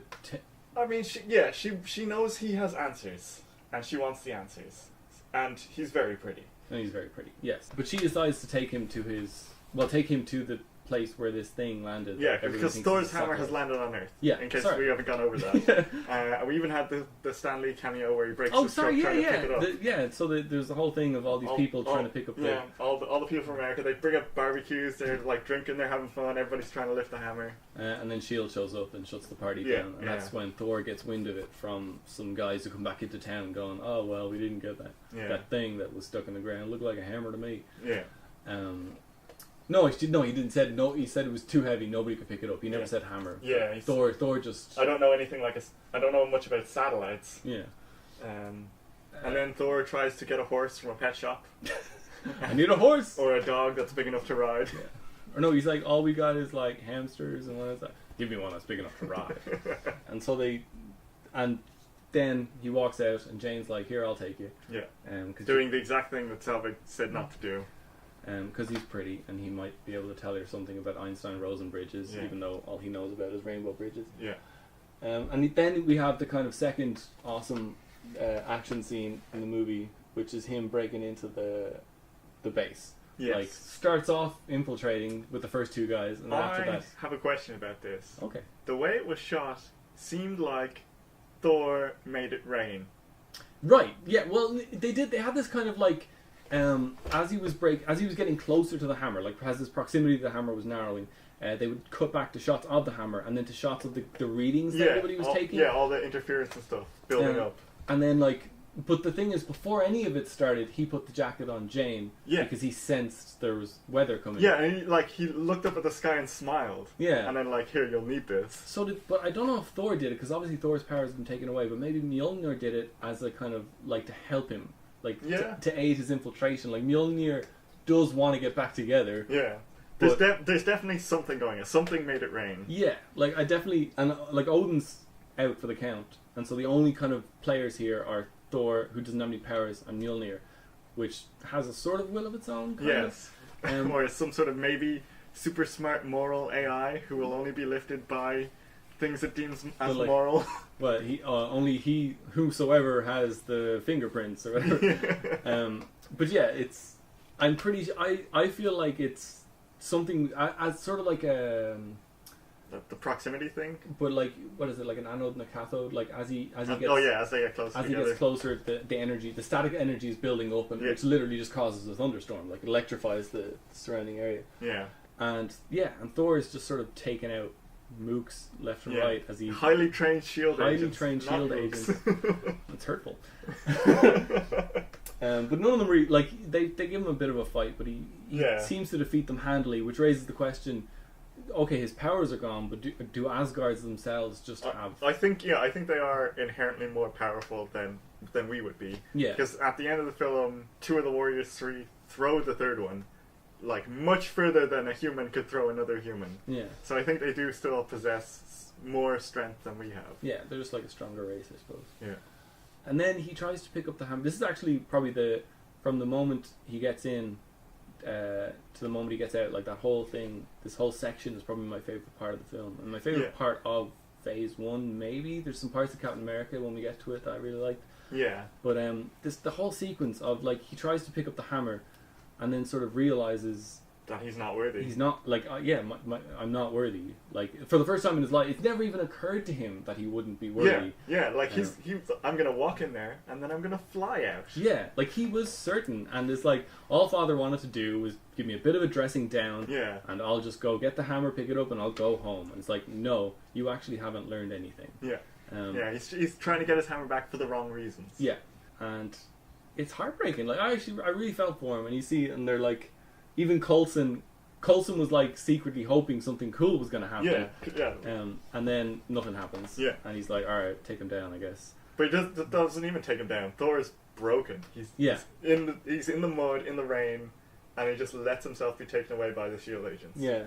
B: I mean, she knows he has answers, and she wants the answers. And he's very pretty.
A: And he's very pretty, yes. But she decides to take him to the place where this thing landed.
B: Yeah, because Thor's hammer has landed on Earth.
A: Yeah,
B: in case we haven't gone over that. We even had the Stan Lee cameo where he breaks his truck trying to pick it up.
A: So there's the whole thing of all these people trying to pick up the...
B: all the people from America, they bring up barbecues, they're like drinking, they're having fun, everybody's trying to lift the hammer.
A: And then S.H.I.E.L.D. shows up and shuts the party down. And that's when Thor gets wind of it from some guys who come back into town going, oh, well, we didn't get that thing that was stuck in the ground. It looked like a hammer to me.
B: Yeah.
A: No, he didn't say no. He said it was too heavy. Nobody could pick it up. He never said hammer.
B: Yeah,
A: Thor just.
B: I don't know anything I don't know much about satellites.
A: Yeah.
B: And then Thor tries to get a horse from a pet shop.
A: I need a horse
B: or a dog that's big enough to ride.
A: Yeah. Or no, he's like, all we got is like hamsters and what is that? Give me one that's big enough to ride. And so then he walks out, and Jane's like, "Here, I'll take you."
B: Yeah. Doing the exact thing that Selvig said not to do.
A: Because he's pretty, and he might be able to tell her something about Einstein-Rosen bridges, even though all he knows about is rainbow bridges.
B: Yeah.
A: And then we have the kind of second awesome action scene in the movie, which is him breaking into the base.
B: Yes.
A: Like, starts off infiltrating with the first two guys, and then after that...
B: I have a question about this.
A: Okay.
B: The way it was shot seemed like Thor made it rain.
A: Right, yeah, well, they had this kind of like... as he was getting closer to the hammer, like as his proximity to the hammer was narrowing, they would cut back to shots of the hammer and then to shots of the readings that everybody was taking.
B: Yeah, all the interference and stuff building up.
A: And then but the thing is, before any of it started, he put the jacket on Jane because he sensed there was weather coming.
B: Yeah, and he looked up at the sky and smiled. Yeah, and then here, you'll need this.
A: But I don't know if Thor did it, because obviously Thor's powers have been taken away. But maybe Mjolnir did it as a kind of to help him. To aid his infiltration. Mjolnir does want to get back together.
B: Yeah. There's definitely something going on. Something made it rain.
A: Yeah. I definitely... And, Odin's out for the count. And so the only kind of players here are Thor, who doesn't have any powers, and Mjolnir, which has a sort of will of its own.
B: Yes. Or some sort of maybe super smart moral AI who will only be lifted by... things it deems as moral.
A: But only whosoever has the fingerprints or whatever. But yeah, I'm pretty. I feel like it's something as sort of like a.
B: The proximity thing.
A: But what is it, like an anode and a cathode? As he gets.
B: As they get closer.
A: As he gets closer, the energy, the static energy is building up, and which literally just causes a thunderstorm. It electrifies the surrounding area. Yeah. And Thor is just sort of taken out mooks left and right as he
B: highly trained shield agents.
A: It's hurtful. But none of them really they give him a bit of a fight, but he seems to defeat them handily, which raises the question: okay, his powers are gone, but do Asgards themselves just have?
B: I think they are inherently more powerful than we would be. Yeah. Because at the end of the film, 2 of the Warriors 3 throw the third one. Much further than a human could throw another human. Yeah. So I think they do still possess more strength than we have.
A: Yeah, they're just a stronger race, I suppose. Yeah. And then he tries to pick up the hammer. This is actually probably from the moment he gets in to the moment he gets out, that whole thing, this whole section is probably my favourite part of the film. And my favourite part of Phase 1, maybe. There's some parts of Captain America when we get to it that I really liked. Yeah. But the whole sequence of, he tries to pick up the hammer, and then sort of realizes
B: that he's not worthy.
A: He's not I'm not worthy. For the first time in his life, it's never even occurred to him that he wouldn't be worthy.
B: Yeah. I'm gonna walk in there and then I'm gonna fly out.
A: Yeah, he was certain, and it's all Father wanted to do was give me a bit of a dressing down. Yeah. And I'll just go get the hammer, pick it up, and I'll go home. And it's no, you actually haven't learned anything.
B: Yeah. He's trying to get his hammer back for the wrong reasons.
A: Yeah, and it's heartbreaking. I really felt for him, and you see, and they're even Coulson was secretly hoping something cool was going to happen. Yeah. And then nothing happens. Yeah. And he's all right, take him down, I guess.
B: But he doesn't even take him down. Thor is broken. He's in the mud, in the rain, and he just lets himself be taken away by the shield agents. Yeah.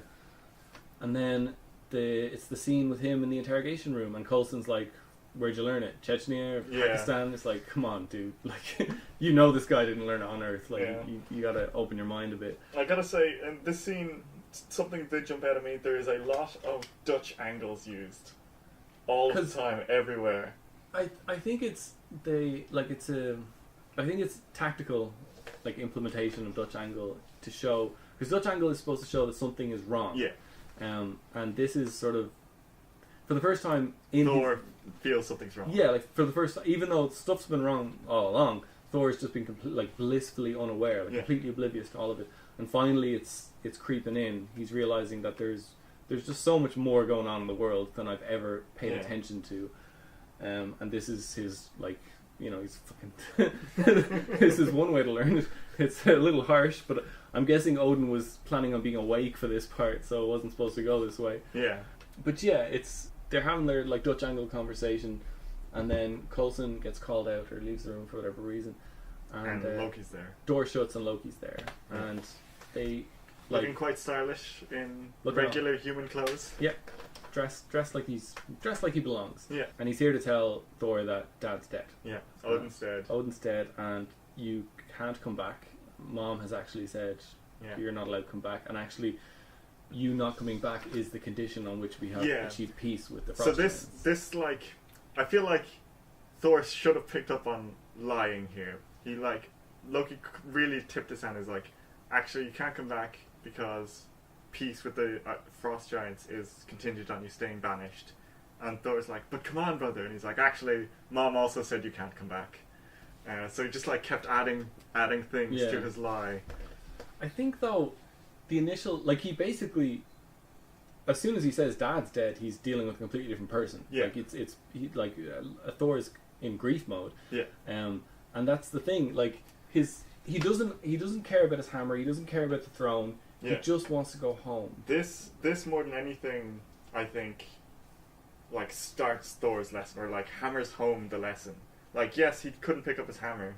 A: And then it's the scene with him in the interrogation room, and Coulson's where'd you learn it? Chechnya or Pakistan? It's come on, dude. This guy didn't learn it on Earth. You gotta open your mind a bit.
B: I gotta say, in this scene, something did jump out at me. There is a lot of Dutch angles used. All the time, everywhere.
A: I think it's tactical, implementation of Dutch angle to show, because Dutch angle is supposed to show that something is wrong. Yeah. And this is sort of, for the first time in
B: Thor feels something's wrong.
A: Yeah, for the first time, even though stuff's been wrong all along, Thor's just been blissfully unaware, completely oblivious to all of it. And finally, it's creeping in. He's realizing that there's just so much more going on in the world than I've ever paid attention to. And this is his he's fucking. This is one way to learn it. It's a little harsh, but I'm guessing Odin was planning on being awake for this part, so it wasn't supposed to go this way. Yeah. But yeah, they're having their Dutch angle conversation, and then Coulson gets called out or leaves the room for whatever reason,
B: and Loki's there.
A: Door shuts and Loki's there, and they
B: looking quite stylish in regular human clothes.
A: Yeah, dressed like he belongs.
B: Yeah.
A: And he's here to tell Thor that Dad's dead.
B: Yeah. Odin's dead.
A: Odin's dead, and you can't come back. Mom has actually said you're not allowed to come back, and actually, you not coming back is the condition on which we have achieved peace with the Frost Giants.
B: So this like, I feel like Thor should have picked up on lying here. He like Loki really tipped his hand. Is like, actually, you can't come back because peace with the Frost Giants is contingent on you staying banished. And Thor's like, but come on, brother. And he's like, actually, Mom also said you can't come back. So he just like kept adding things to his lie.
A: I think though, the initial he basically, as soon as he says Dad's dead, he's dealing with a completely different person.
B: Yeah.
A: Like Thor's in grief mode.
B: Yeah.
A: And that's the thing. Like he doesn't care about his hammer. He doesn't care about the throne. Yeah. He just wants to go home.
B: This more than anything, I think, like starts Thor's lesson, or like hammers home the lesson. Like, yes, he couldn't pick up his hammer,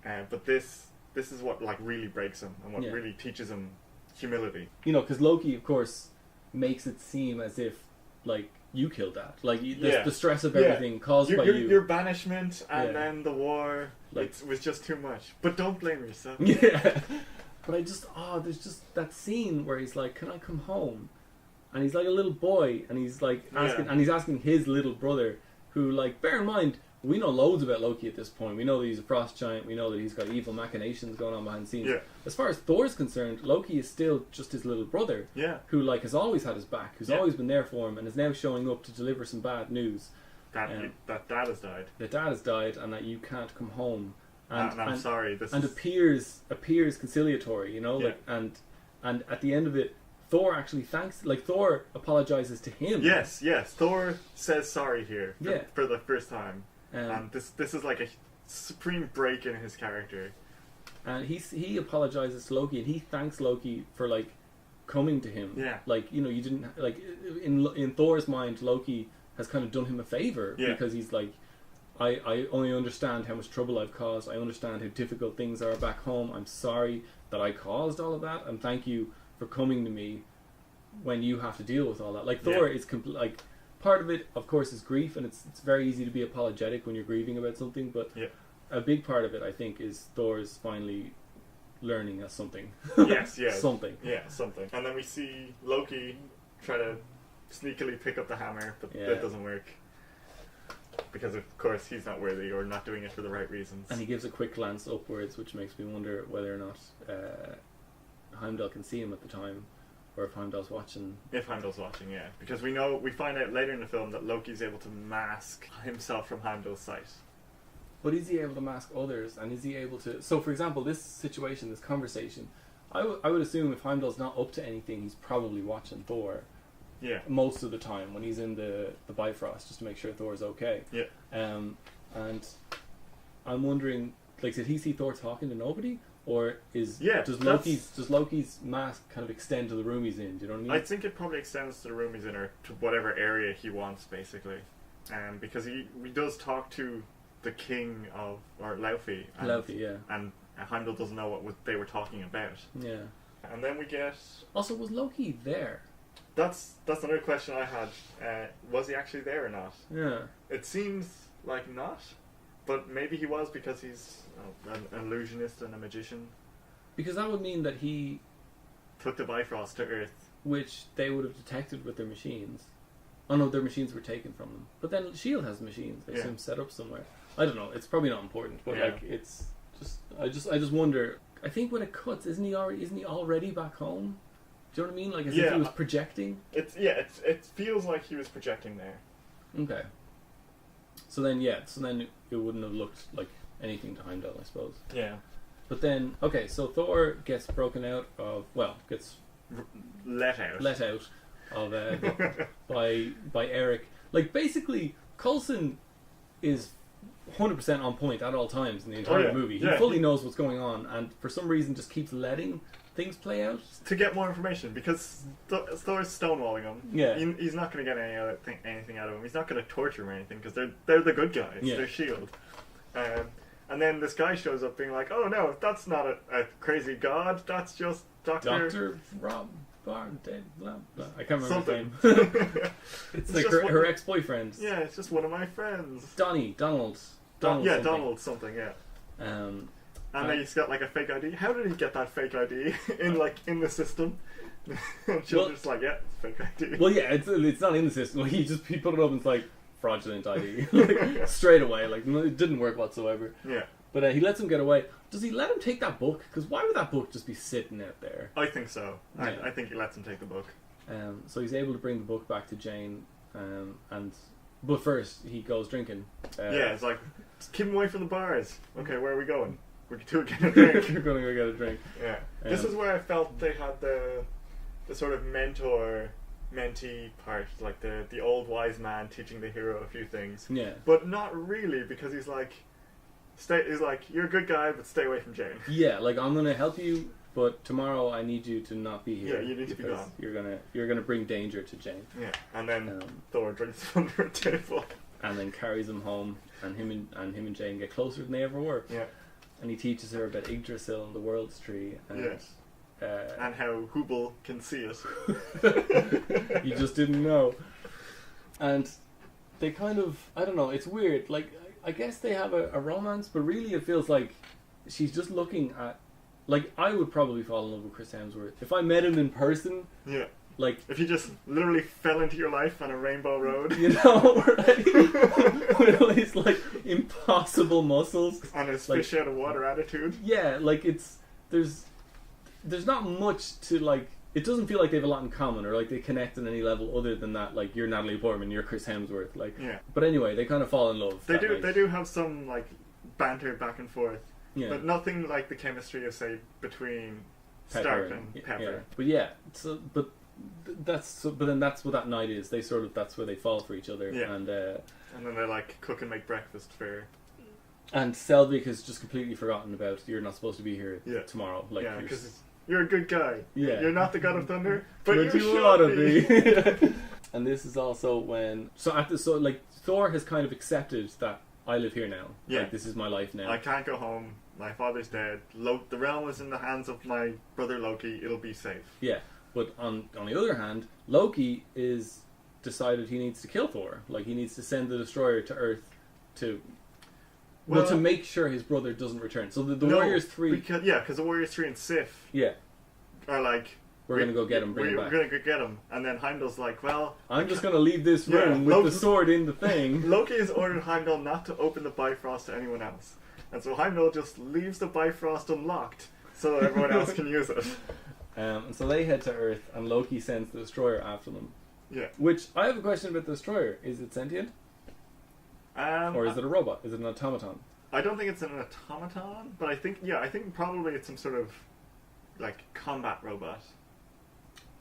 B: but this is what like really breaks him and what really teaches him humility. You know,
A: because Loki, of course, makes it seem as if like you killed Dad. Like the stress of everything caused by you.
B: Your banishment and then the war, it was just too much. But don't blame yourself.
A: Yeah. But there's just that scene where he's like, "Can I come home?" And he's like a little boy, and he's like asking his little brother, who, like, bear in mind, we know loads about Loki at this point. We know that he's a frost giant. We know that he's got evil machinations going on behind the scenes.
B: Yeah.
A: As far as Thor's concerned, Loki is still just his little brother, who like has always had his back, who's always been there for him, and is now showing up to deliver some bad news.
B: That Dad has died.
A: That Dad has died, and that you can't come home.
B: And I'm sorry.
A: Appears conciliatory, you know, and at the end of it, Thor actually Thor apologizes to him.
B: Yes. Thor says sorry here for the first time, and this is like a supreme break in his character.
A: And he apologizes to Loki, and he thanks Loki for like coming to him.
B: Yeah,
A: like, you know, you didn't like in Thor's mind, Loki has kind of done him a favor because he's like, I only understand how much trouble I've caused. I understand how difficult things are back home. I'm sorry that I caused all of that, and thank you for coming to me when you have to deal with all that. Like, Thor is like, part of it, of course, is grief, and it's very easy to be apologetic when you're grieving about something, but a big part of it, I think, is Thor's finally learning something.
B: Yes.
A: Something.
B: Yeah, something. And then we see Loki try to sneakily pick up the hammer, but that doesn't work. Because, of course, he's not worthy or not doing it for the right reasons.
A: And he gives a quick glance upwards, which makes me wonder whether or not Heimdall can see him at the time, or if Heimdall's watching.
B: If Heimdall's watching, yeah. Because we find out later in the film that Loki's able to mask himself from Heimdall's sight.
A: But is he able to mask others? And is he able to... So, for example, this situation, this conversation, I would assume if Heimdall's not up to anything, he's probably watching Thor.
B: Yeah.
A: Most of the time when he's in the Bifrost, just to make sure Thor's okay.
B: Yeah.
A: And I'm wondering, like, did he see Thor talking to nobody, or does Loki's mask kind of extend to the room he's in? Do you know what I mean?
B: I think it probably extends to the room he's in, or to whatever area he wants, basically. Because he does talk to the king of Laufey. And Heimdall doesn't know what they were talking about.
A: Yeah.
B: And then we get...
A: Also, was Loki there?
B: That's another question I had. Was he actually there or not?
A: Yeah.
B: It seems like not, but maybe he was, because he's an illusionist and a magician.
A: Because that would mean that he
B: took the Bifrost to Earth,
A: which they would have detected with their machines. Oh no, their machines were taken from them. But then S.H.I.E.L.D. has machines. They seem set up somewhere. I don't know. It's probably not important, but like, it's just I just wonder. I think when it cuts, isn't he already back home? Do you know what I mean? Like, as if he was projecting?
B: It feels like he was projecting there.
A: Okay. So then it wouldn't have looked like anything to Heimdall, I suppose.
B: Yeah.
A: But then, okay, so Thor gets broken out of, gets
B: let out
A: of by Eric. Like, basically, Coulson is 100% on point at all times in the entire movie. He fully knows what's going on, and for some reason just keeps letting things play out
B: to get more information, because Thor's stonewalling him.
A: Yeah,
B: he's not going to get anything out of him. He's not going to torture him or anything, because they're the good guys. Yeah. They're S.H.I.E.L.D. And then this guy shows up being like, "Oh no, that's not a crazy god. That's just Dr.
A: Rob." Blah, blah, blah. I can't remember
B: Something.
A: his name. it's like her ex-boyfriend.
B: Yeah, it's just one of my friends.
A: Donald.
B: Yeah, Donald something, yeah. And then he's got like a fake ID. How did he get that fake ID in the system? And she's just like, yeah, it's fake ID.
A: Well, yeah, it's not in the system. Like, he put it up and it's like fraudulent ID, like, straight away. Like, it didn't work whatsoever.
B: Yeah.
A: But he lets him get away. Does he let him take that book? Because why would that book just be sitting out there?
B: I think so.
A: Yeah.
B: I think he lets him take the book.
A: So he's able to bring the book back to Jane, but first he goes drinking.
B: Yeah, it's like, keep him away from the bars. Okay, where are we going? We're going to get a drink.
A: We're going to go get a drink.
B: Yeah. This is where I felt they had the sort of mentee part, like the old wise man teaching the hero a few things.
A: Yeah.
B: But not really, because he's like, you're a good guy, but stay away from Jane.
A: Yeah, like, I'm going to help you, but tomorrow I need you to not be here.
B: Yeah, you need to be gone.
A: You're gonna bring danger to Jane.
B: Yeah, and then Thor drinks under a table.
A: And then carries him home, and him and Jane get closer than they ever were.
B: Yeah.
A: And he teaches her about Yggdrasil and the World's Tree. And,
B: and how Hubel can see it.
A: You just didn't know. And they kind of, I don't know, it's weird. Like, I guess they have a romance, but really it feels like she's just looking at, like, I would probably fall in love with Chris Hemsworth. If I met him in person,
B: yeah.
A: Like,
B: if he just literally fell into your life on a rainbow road,
A: you know, right? With all these like impossible muscles
B: and his fish out of water attitude.
A: Yeah, like there's not much to like. It doesn't feel like they have a lot in common or like they connect on any level other than that. Like, you're Natalie Portman, you're Chris Hemsworth. Like,
B: yeah.
A: But anyway, they kind of fall in love.
B: They do have some like banter back and forth.
A: Yeah.
B: But nothing like the chemistry of say between Stark and Pepper.
A: Yeah. But yeah, but then that's what that night is. They sort of, that's where they fall for each other.
B: Yeah.
A: And
B: then they like cook and make breakfast for.
A: And Selvig has just completely forgotten about, you're not supposed to be here tomorrow. Like,
B: yeah, because you're a good guy.
A: Yeah.
B: You're not the god of thunder, but you
A: ought to be. And this is also when Thor has kind of accepted that I live here now.
B: Yeah.
A: Like, this is my life now.
B: I can't go home. My father's dead. The realm is in the hands of my brother Loki. It'll be safe.
A: Yeah. But on the other hand, Loki is decided he needs to kill Thor. Like, he needs to send the Destroyer to Earth to make sure his brother doesn't return. So the Warriors 3...
B: Because the Warriors 3 and Sif are like...
A: We're going to go get him, bring him back.
B: We're going to go get him. And then Heimdall's like, well...
A: I'm just going to leave this room with the sword in the thing.
B: Loki has ordered Heimdall not to open the Bifrost to anyone else. And so Heimdall just leaves the Bifrost unlocked so that everyone else can use it.
A: And so they head to Earth, and Loki sends the Destroyer after them.
B: Yeah.
A: Which, I have a question about the Destroyer. Is it sentient? Or is it a robot? Is it an automaton?
B: I don't think it's an automaton, but I think probably it's some sort of, like, combat robot.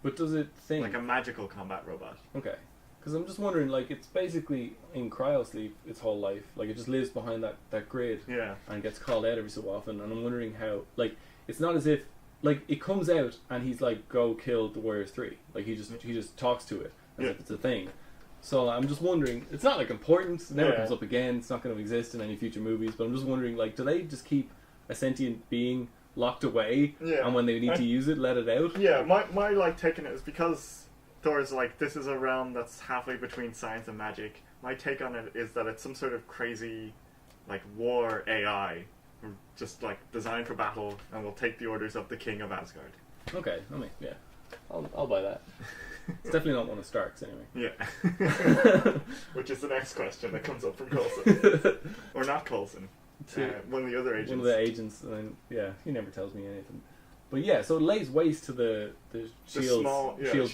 A: But does it think?
B: Like a magical combat robot.
A: Okay. Because I'm just wondering, like, it's basically in cryosleep its whole life. Like, it just lives behind that grid.
B: Yeah. And
A: gets called out every so often. And I'm wondering how, like, it's not as if, like, it comes out and he's like, go kill the Warriors 3. Like, he just talks to it as if it's a thing. So I'm just wondering, it's not like important, it never comes up again, it's not going to exist in any future movies, but I'm just wondering, like, do they just keep a sentient being locked away, and when they need to use it, let it out?
B: Yeah, my like taking it is because Thor's like, this is a realm that's halfway between science and magic. My take on it is that it's some sort of crazy, like, war AI, just like designed for battle, and will take the orders of the king of Asgard.
A: Okay, I mean, yeah, I'll buy that. It's definitely not one of Stark's anyway.
B: Yeah. Which is the next question that comes up from Coulson. Or not Coulson. One of the other agents.
A: One of the agents, and then, he never tells me anything. But yeah, so it lays waste to the Shield's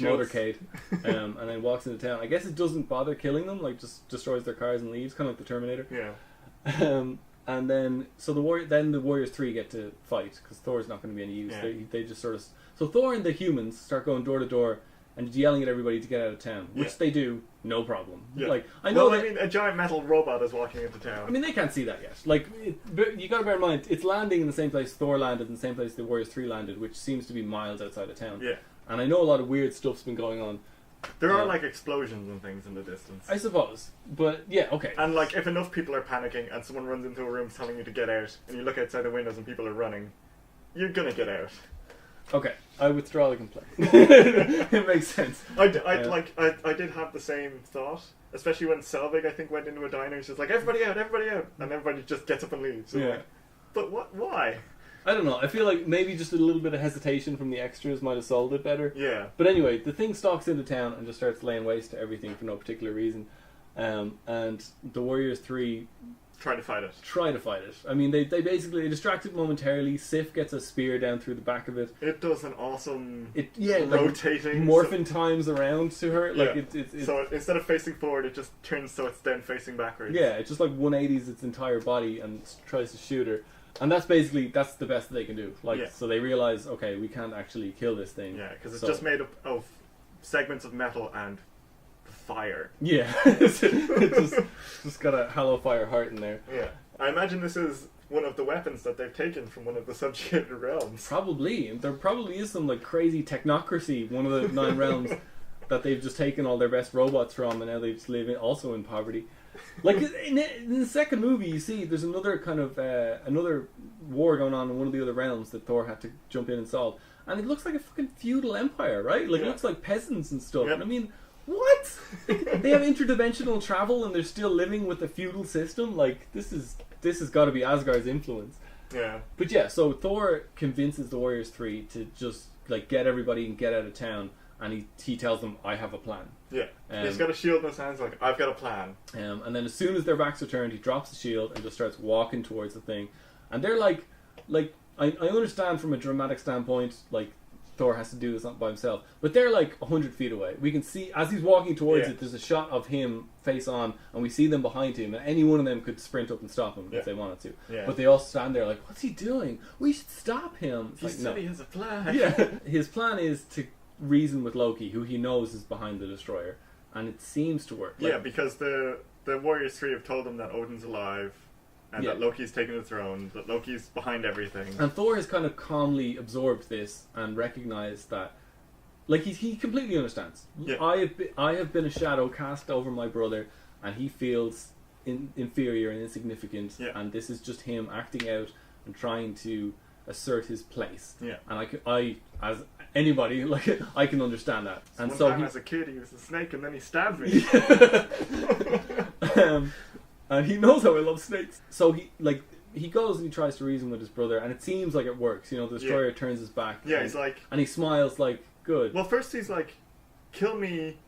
A: motorcade, and then walks into town. I guess it doesn't bother killing them, like just destroys their cars and leaves, kind of like the Terminator.
B: Yeah.
A: And then, so the Warriors 3 get to fight, because Thor's not going to be any use. Yeah. They just sort of... So Thor and the humans start going door to door and yelling at everybody to get out of town, which they do, no problem.
B: Yeah.
A: Like, I know
B: I mean, a giant metal robot is walking into town.
A: I mean, they can't see that yet. Like, but you got to bear in mind, it's landing in the same place Thor landed, in the same place the Warriors 3 landed, which seems to be miles outside of town.
B: Yeah.
A: And I know a lot of weird stuff's been going on.
B: There are, like, explosions and things in the distance.
A: I suppose. But, yeah, okay.
B: And, like, if enough people are panicking and someone runs into a room telling you to get out, and you look outside the windows and people are running, you're gonna get out.
A: Okay, I withdraw the complaint. It makes sense.
B: I did have the same thought, especially when Selvig, I think, went into a diner. She's like, everybody out, and everybody just gets up and leaves. So like, but what? Why?
A: I don't know. I feel like maybe just a little bit of hesitation from the extras might have sold it better.
B: Yeah.
A: But anyway, the thing stalks into town and just starts laying waste to everything for no particular reason. And the Warriors 3
B: try to fight it.
A: I mean, they basically distract it momentarily. Sif gets a spear down through the back of it.
B: It does an awesome
A: like
B: rotating
A: morphin times around to her. Like
B: so instead of facing forward, it just turns so it's then facing backwards.
A: Yeah, it just like 180s its entire body and tries to shoot her. And that's the best that they can do. So they realize, okay, we can't actually kill this thing.
B: Yeah, because it's just made up of segments of metal and fire.
A: Yeah, it just got a hollow fire heart in there.
B: Yeah, I imagine this is one of the weapons that they've taken from one of the subjugated realms.
A: Probably. There probably is some like crazy technocracy, one of the 9 realms, that they've just taken all their best robots from, and now they just live also in poverty. Like in the second movie, you see there's another kind of another war going on in one of the other realms that Thor had to jump in and solve, and it looks like a fucking feudal empire, right? Like it looks like peasants and stuff. Yep. And I mean, what? They have interdimensional travel and they're still living with the feudal system. Like this has got to be Asgard's influence.
B: Yeah.
A: But yeah, so Thor convinces the Warriors 3 to just like get everybody and get out of town, and he tells them, "I have a plan."
B: Yeah. He's got a shield in his hands, like, "I've got a plan."
A: And then as soon as their backs are turned, he drops the shield and just starts walking towards the thing. And they're like I understand from a dramatic standpoint, like Thor has to do this by himself, but they're like 100 feet away. We can see as he's walking towards it, there's a shot of him face on, and we see them behind him, and any one of them could sprint up and stop him if they wanted to. Yeah. But they all stand there like, "What's he doing? We should stop him."
B: He said he has a plan.
A: Yeah, his plan is to reason with Loki, who he knows is behind the Destroyer, and it seems to work.
B: Yeah, because the Warriors 3 have told him that Odin's alive, and that Loki's taken the throne, that Loki's behind everything.
A: And Thor has kind of calmly absorbed this and recognized that, like, he completely understands. Yeah. I have been a shadow cast over my brother, and he feels inferior and insignificant, and this is just him acting out and trying to assert his place. Yeah. And I as anybody, like, I can understand that. And
B: so as a kid, he was a snake, and then he stabbed me.
A: And he knows how I love snakes. So he goes and he tries to reason with his brother, and it seems like it works. You know, the Destroyer turns his back.
B: Yeah, he's like...
A: And he smiles like, good.
B: Well, first he's like, kill me.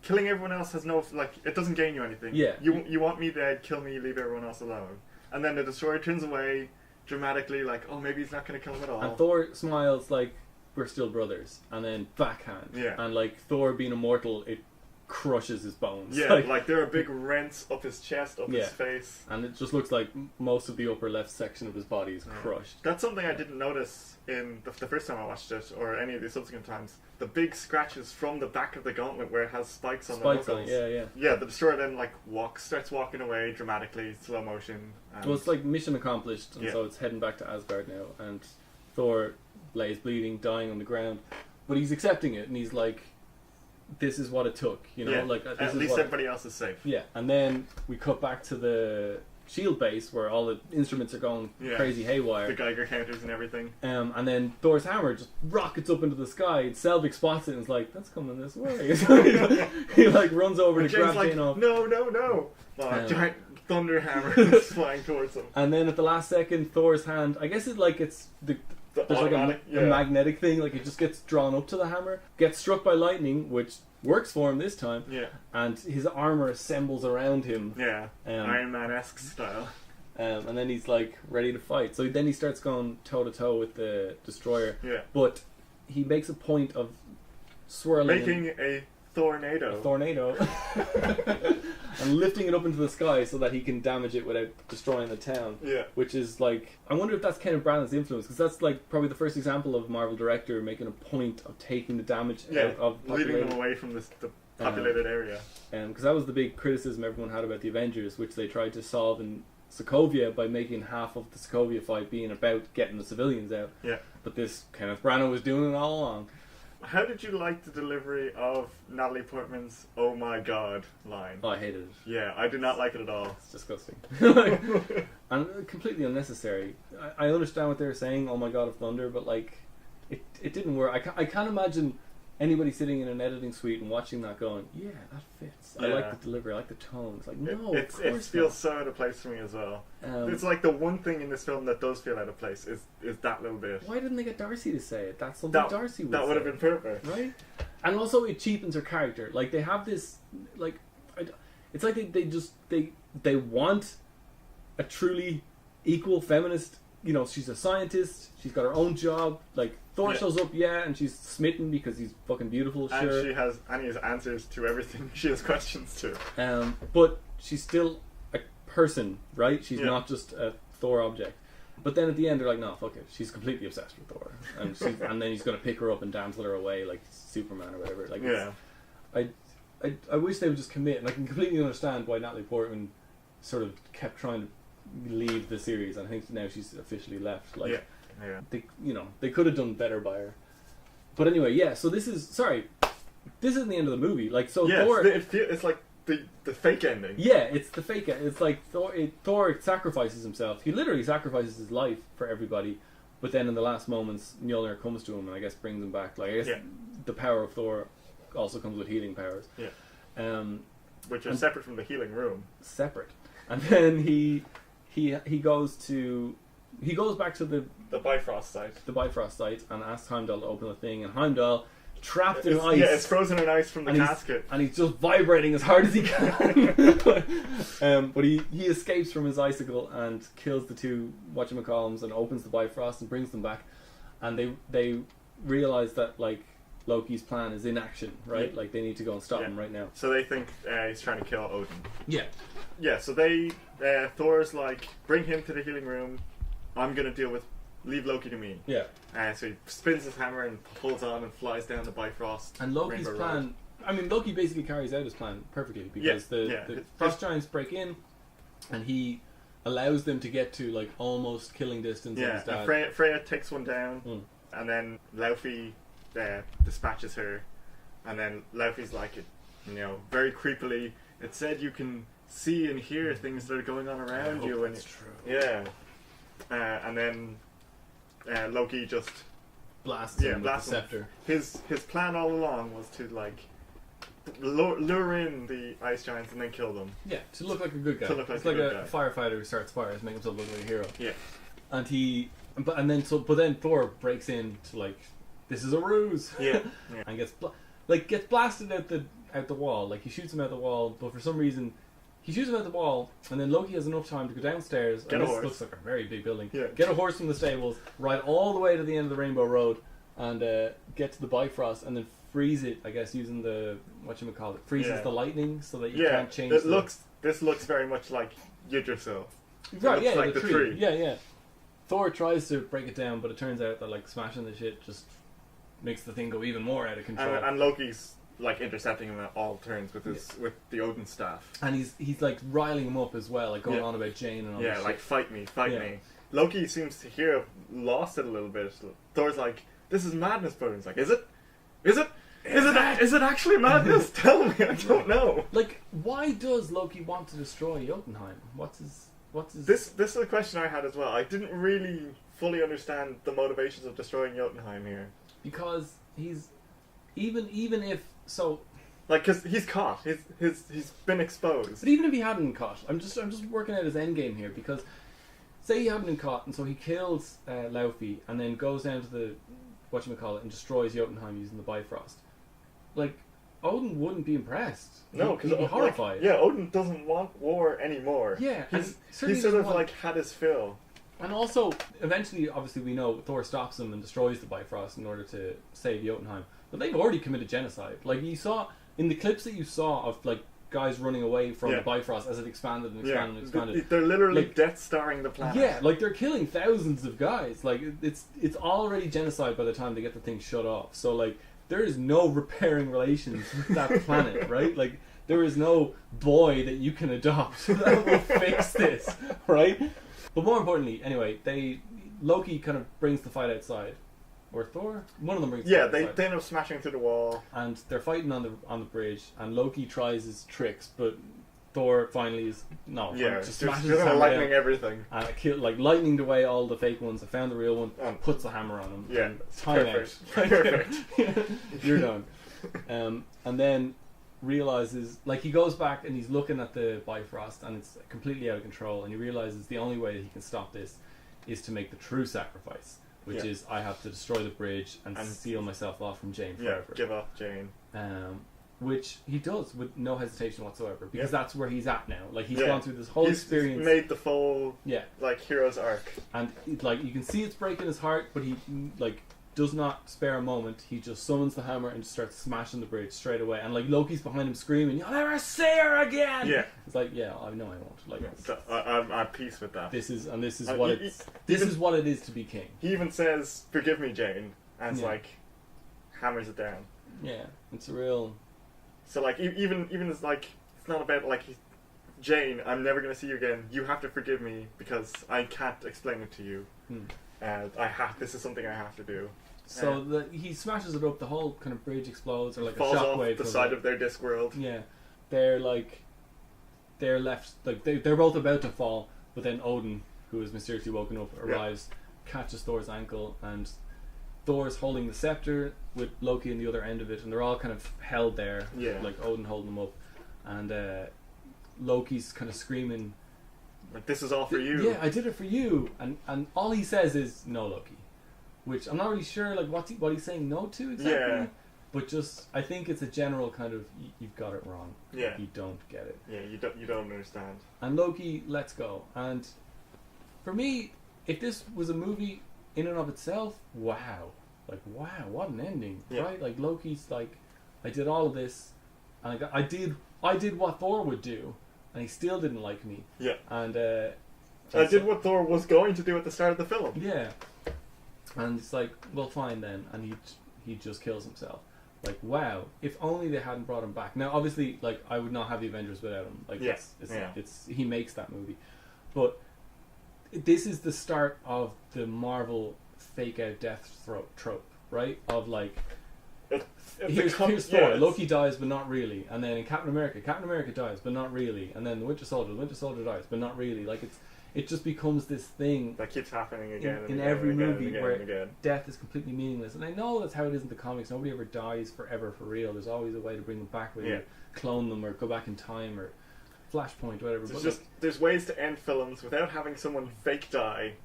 B: Killing everyone else has no... Like, it doesn't gain you anything.
A: Yeah.
B: You want me dead, kill me, leave everyone else alone. And then the Destroyer turns away dramatically, like, oh, maybe he's not going to kill him at all.
A: And Thor smiles like, we're still brothers. And then backhand. Yeah. And like, Thor being immortal, it crushes his bones.
B: Yeah, like there are big rents up his chest, up his face.
A: And it just looks like most of the upper left section of his body is crushed.
B: That's something I didn't notice in the first time I watched it, or any of the subsequent times. The big scratches from the back of the gauntlet where it has spikes on the knuckles. Yeah, the Destroyer then like starts walking away dramatically, slow motion.
A: Well, it's like mission accomplished, and so it's heading back to Asgard now, and Thor lays bleeding, dying on the ground. But he's accepting it, and he's like, this is what it took, you know. Like
B: at least everybody else is safe.
A: Yeah, and then we cut back to the shield base where all the instruments are going crazy haywire.
B: The Geiger counters and everything.
A: And then Thor's hammer just rockets up into the sky. And Selvig spots it and is like, "That's coming this way." So he like runs over to grab Jane off.
B: No! Giant thunder hammer is flying towards him.
A: And then at the last second, Thor's hand, I guess it's there's like a magnetic thing, like it just gets drawn up to the hammer, gets struck by lightning, which works for him this time, and his armor assembles around him,
B: Iron Man-esque style,
A: and then he's like ready to fight. So then he starts going toe to toe with the Destroyer, but he makes a point of
B: making a tornado,
A: and lifting it up into the sky so that he can damage it without destroying the town. Yeah, which is like, I wonder if that's Kenneth Branagh's influence, because that's like probably the first example of a Marvel director making a point of taking the damage out of
B: leaving them away from the populated area.
A: Because that was the big criticism everyone had about the Avengers, which they tried to solve in Sokovia by making half of the Sokovia fight being about getting the civilians out. Yeah, but this Kenneth Branagh was doing it all along.
B: How did you like the delivery of Natalie Portman's "Oh my God" line?
A: Oh, I hated it.
B: Yeah, I did not like it at all.
A: It's disgusting. And completely unnecessary. I understand what they were saying, "Oh my God of Thunder," but like, it didn't work. I can't imagine anybody sitting in an editing suite and watching that going, yeah, that fits. I like the delivery, I like the tone. It's like, no,
B: it feels so out of place for me as well. It's like the one thing in this film that does feel out of place is that little bit.
A: Why didn't they get Darcy to say it? That's something Darcy would say.
B: That would have been perfect.
A: Right? And also it cheapens her character. Like, they have this, like, it's like they want a truly equal feminist, you know, she's a scientist, she's got her own job, like, Thor shows up, and she's smitten because he's fucking beautiful,
B: and she has answers to everything she has questions to.
A: But she's still a person, right? She's not just a Thor object. But then at the end they're like, no, fuck it, she's completely obsessed with Thor, and then he's going to pick her up and damsel her away like Superman or whatever. Like, I wish they would just commit, and I can completely understand why Natalie Portman sort of kept trying to leave the series, and I think now she's officially left. Like, they could have done better by her. But anyway, so this isn't the end of the movie. Like, so Thor,
B: it's like the fake ending.
A: Yeah, it's the fake ending. It's like Thor sacrifices himself. He literally sacrifices his life for everybody. But then in the last moments, Mjolnir comes to him and I guess brings him back. Like, I guess the power of Thor also comes with healing powers. Yeah.
B: Which are separate from the healing room.
A: Separate. And then he goes back to the Bifrost site and asks Heimdall to open the thing, and Heimdall, trapped in ice.
B: Yeah, it's frozen in ice from the casket.
A: And he's just vibrating as hard as he can. But he escapes from his icicle and kills the two whatchamacallums and opens the Bifrost and brings them back. And they realise that, like, Loki's plan is in action, right? Yeah. Like, they need to go and stop him right now.
B: So they think he's trying to kill Odin.
A: Yeah.
B: Yeah, so Thor's like, bring him to the healing room. I'm going to leave Loki to me. Yeah. So he spins his hammer and pulls on and flies down the Bifrost.
A: And Loki's plan, I mean, Loki basically carries out his plan perfectly, because the frost giants break in and he allows them to get to, like, almost killing distance of his dad.
B: And Freya takes one down, and then Laufey dispatches her, and then Laufey's like, you know, very creepily, it said you can see and hear things that are going on around you, and
A: it's true.
B: Yeah. And then Loki just
A: blasts him with the scepter.
B: His plan all along was to, like, lure in the ice giants and then kill them.
A: Yeah, to look like a good guy. It's like a firefighter who starts fires, make himself look like a hero. Yeah. And then Thor breaks in to, like, this is a ruse. Yeah. And gets blasted out the wall. Like, he shoots him out the wall, but for some reason he shoots him out the wall, and then Loki has enough time to go downstairs.
B: Get a horse.
A: Looks like a very big building.
B: Yeah.
A: Get a horse from the stables, ride all the way to the end of the Rainbow Road, and get to the Bifrost, and then freeze it. I guess using the whatchamacallit, freezes the lightning so that you can't change.
B: This looks very much like Yggdrasil.
A: Right. Yeah. Like the tree. Yeah. Thor tries to break it down, but it turns out that, like, smashing the shit just makes the thing go even more out of control.
B: And Loki's, like, intercepting him at all turns with with the Odin staff.
A: And he's like riling him up as well, like going on about Jane and all that.
B: Yeah, like, fight me. Loki seems to have lost it a little bit. Thor's like, this is madness, but he's like, is it? Is it actually madness? Tell me, I don't know.
A: Like, why does Loki want to destroy Jotunheim? What's his
B: This is a question I had as well. I didn't really fully understand the motivations of destroying Jotunheim here.
A: Because he's even if so,
B: like, because he's caught, he's been exposed.
A: But even if he hadn't been caught, I'm just working out his end game here. Because say he hadn't been caught, and so he kills Laufey, and then goes down to the whatchamacallit and destroys Jotunheim using the Bifrost. Like, Odin wouldn't be impressed.
B: No, because he'd be
A: horrified.
B: Like, Odin doesn't want war anymore.
A: Yeah,
B: he's sort of like had his fill.
A: And also, eventually, obviously, we know Thor stops them and destroys the Bifrost in order to save Jotunheim. But they've already committed genocide. Like, you saw, in the clips that you saw of, like, guys running away from the Bifrost as it expanded and expanded and expanded.
B: They're literally, like, Death Starring the planet.
A: Yeah, like, they're killing thousands of guys. Like, it's already genocide by the time they get the thing shut off. So, like, there is no repairing relations with that planet, right? Like, there is no boy that you can adopt that will fix this, right? But more importantly, anyway, Loki kind of brings the fight outside, or Thor, one of them brings.
B: Yeah, they end up smashing through the wall,
A: and they're fighting on the bridge. And Loki tries his tricks, but Thor finally is just smashes his hammer
B: lightning
A: down,
B: everything,
A: and it lightning away all the fake ones. I found the real one, puts the hammer on him.
B: Yeah,
A: time
B: perfect.
A: out.
B: Perfect.
A: You're done. And then realizes, like, he goes back and he's looking at the Bifrost, and it's completely out of control. And he realizes the only way that he can stop this is to make the true sacrifice, which is I have to destroy the bridge and seal myself off from Jane forever.
B: Yeah, give up Jane.
A: Which he does with no hesitation whatsoever, because that's where he's at now. Like, he's gone through this whole experience.
B: He's made the full hero's arc,
A: and you can see it's breaking his heart, but he does not spare a moment. He just summons the hammer and just starts smashing the bridge straight away. And Loki's behind him screaming, "You'll never see her again!" Yeah, it's like, I know I won't. Like,
B: I'm at peace with that.
A: This is what it is to be king.
B: He even says, "Forgive me, Jane," and hammers it down.
A: Yeah, it's a real.
B: So even it's it's not about Jane, I'm never going to see you again. You have to forgive me because I can't explain it to you. This is something I have to do.
A: So he smashes it up. The whole kind of bridge explodes, or
B: falls
A: a shockwave
B: off the side of their disc world.
A: Yeah, they're left they're both about to fall, but then Odin, who is mysteriously woken up, arrives, catches Thor's ankle, and Thor's holding the scepter with Loki in the other end of it, and they're all kind of held there, like Odin holding them up, and Loki's kind of screaming,
B: like, "This is all for you."
A: Yeah, I did it for you, and all he says is, "No, Loki," which I'm not really sure what he's saying no to exactly. Yeah. But just, I think it's a general kind of, you've got it wrong. Yeah. You don't get it.
B: Yeah, you don't understand.
A: And Loki lets go. And for me, if this was a movie in and of itself, wow, what an ending, right? Like, Loki's like, I did all of this, and I did what Thor would do, and he still didn't like me. Yeah. And
B: I did what Thor was going to do at the start of the film.
A: Yeah. And it's like, well, fine then, and he just kills himself. Like, wow, if only they hadn't brought him back. Now, obviously, like, I would not have the Avengers without him. Like, it's he makes that movie. But this is the start of the Marvel fake out death trope, right? Of like, here's Thor, Loki dies but not really, and then in Captain America dies but not really, and then the Winter Soldier dies but not really. Like, it just becomes this thing
B: that keeps happening again
A: in every movie where death is completely meaningless. And I know that's how it is in the comics. Nobody ever dies forever for real. There's always a way to bring them back, whether you clone them or go back in time or Flashpoint or whatever.
B: There's ways to end films without having someone fake die.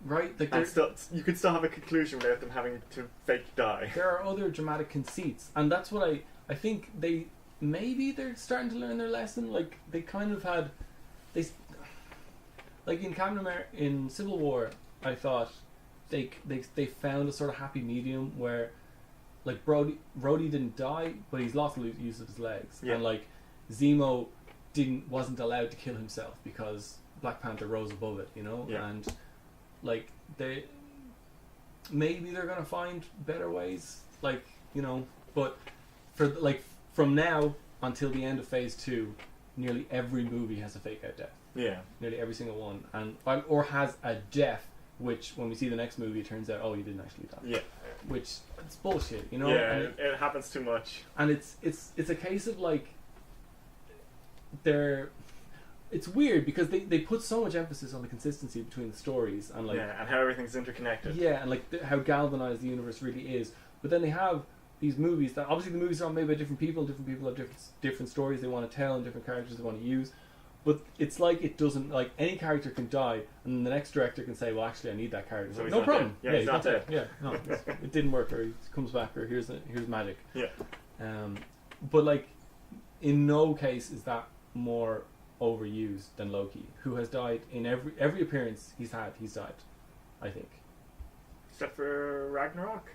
A: Right, like,
B: and you could still have a conclusion without them having to fake die.
A: There are other dramatic conceits, and that's what I think they're starting to learn their lesson. Like, they kind of had like in Captain America, in Civil War, I thought they found a sort of happy medium where, like, Rhodey didn't die, but he's lost the use of his legs, and like Zemo wasn't allowed to kill himself because Black Panther rose above it, and like maybe they're gonna find better ways, but from now until the end of Phase 2, nearly every movie has a fake out death. Yeah, nearly every single one, or has a death, which when we see the next movie, it turns out, he didn't actually die. Yeah, which it's bullshit, Yeah,
B: and it happens too much.
A: And it's a case of like, it's weird because they put so much emphasis on the consistency between the stories and like
B: and how everything's interconnected.
A: Yeah, and like how galvanized the universe really is. But then they have these movies that obviously the movies are all made by different people. Different people have different stories they want to tell and different characters they want to use. But it's like, it doesn't, like, any character can die, and then the next director can say, well, actually, I need that character. So no problem.
B: Dead. Yeah, he's not dead.
A: Yeah, no, it didn't work, or he comes back, or here's magic. Yeah. But like, in no case is that more overused than Loki, who has died in every appearance he's died, I think.
B: Except for Ragnarok?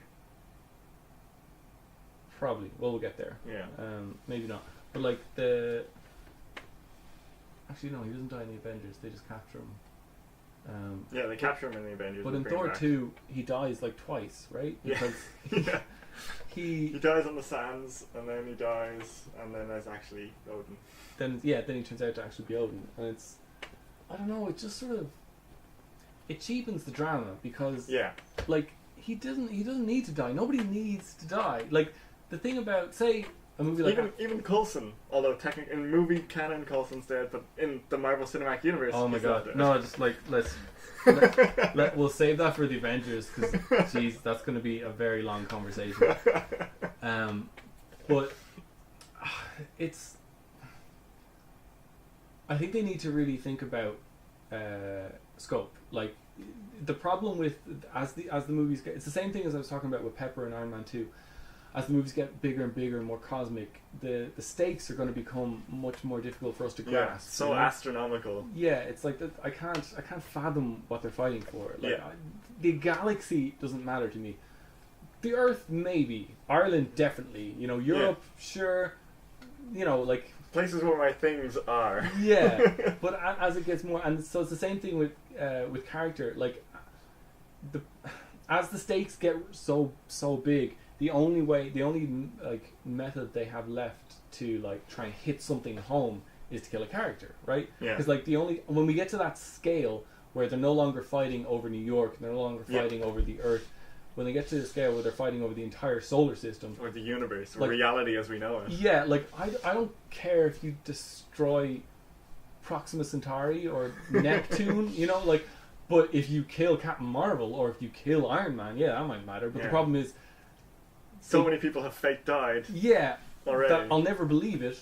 A: Probably. Well, we'll get there.
B: Yeah.
A: Maybe not. But like actually, no, he doesn't die in the Avengers. They just capture him.
B: Yeah, they capture him in the Avengers.
A: But in Thor 2, he dies like twice, right? Because he
B: dies on the sands, and then he dies, and then there's actually Odin.
A: Then he turns out to actually be Odin, and it's, I don't know, it just sort of, it cheapens the drama because like he doesn't need to die. Nobody needs to die. Like, the thing about, say, a movie like
B: even Coulson, although technically in movie canon Coulson's dead, but in the Marvel Cinematic Universe,
A: oh my god, no, just like we'll save that for the Avengers because jeez, that's going to be a very long conversation. But it's, I think they need to really think about scope. Like the problem with as the movies get, it's the same thing as I was talking about with Pepper and Iron Man 2. As the movies get bigger and bigger and more cosmic, the stakes are going to become much more difficult for us to grasp.
B: So you know? Astronomical.
A: Yeah, it's like that. I can't fathom what they're fighting for. Like, the galaxy doesn't matter to me. The Earth, maybe. Ireland, definitely. You know, Europe, sure. You know, like
B: places where my things are.
A: Yeah, but as it gets more, and so it's the same thing with character. Like as the stakes get so big. The only like method they have left to like try and hit something home is to kill a character, right? Yeah. Because like when we get to that scale where they're no longer fighting over New York, they're no longer fighting over the Earth. When they get to the scale where they're fighting over the entire solar system
B: or the universe, or like, reality as we know it.
A: Yeah, like I don't care if you destroy Proxima Centauri or Neptune, you know, like. But if you kill Captain Marvel or if you kill Iron Man, yeah, that might matter. But the problem is.
B: So many people have fake died.
A: Yeah,
B: already.
A: That I'll never believe it,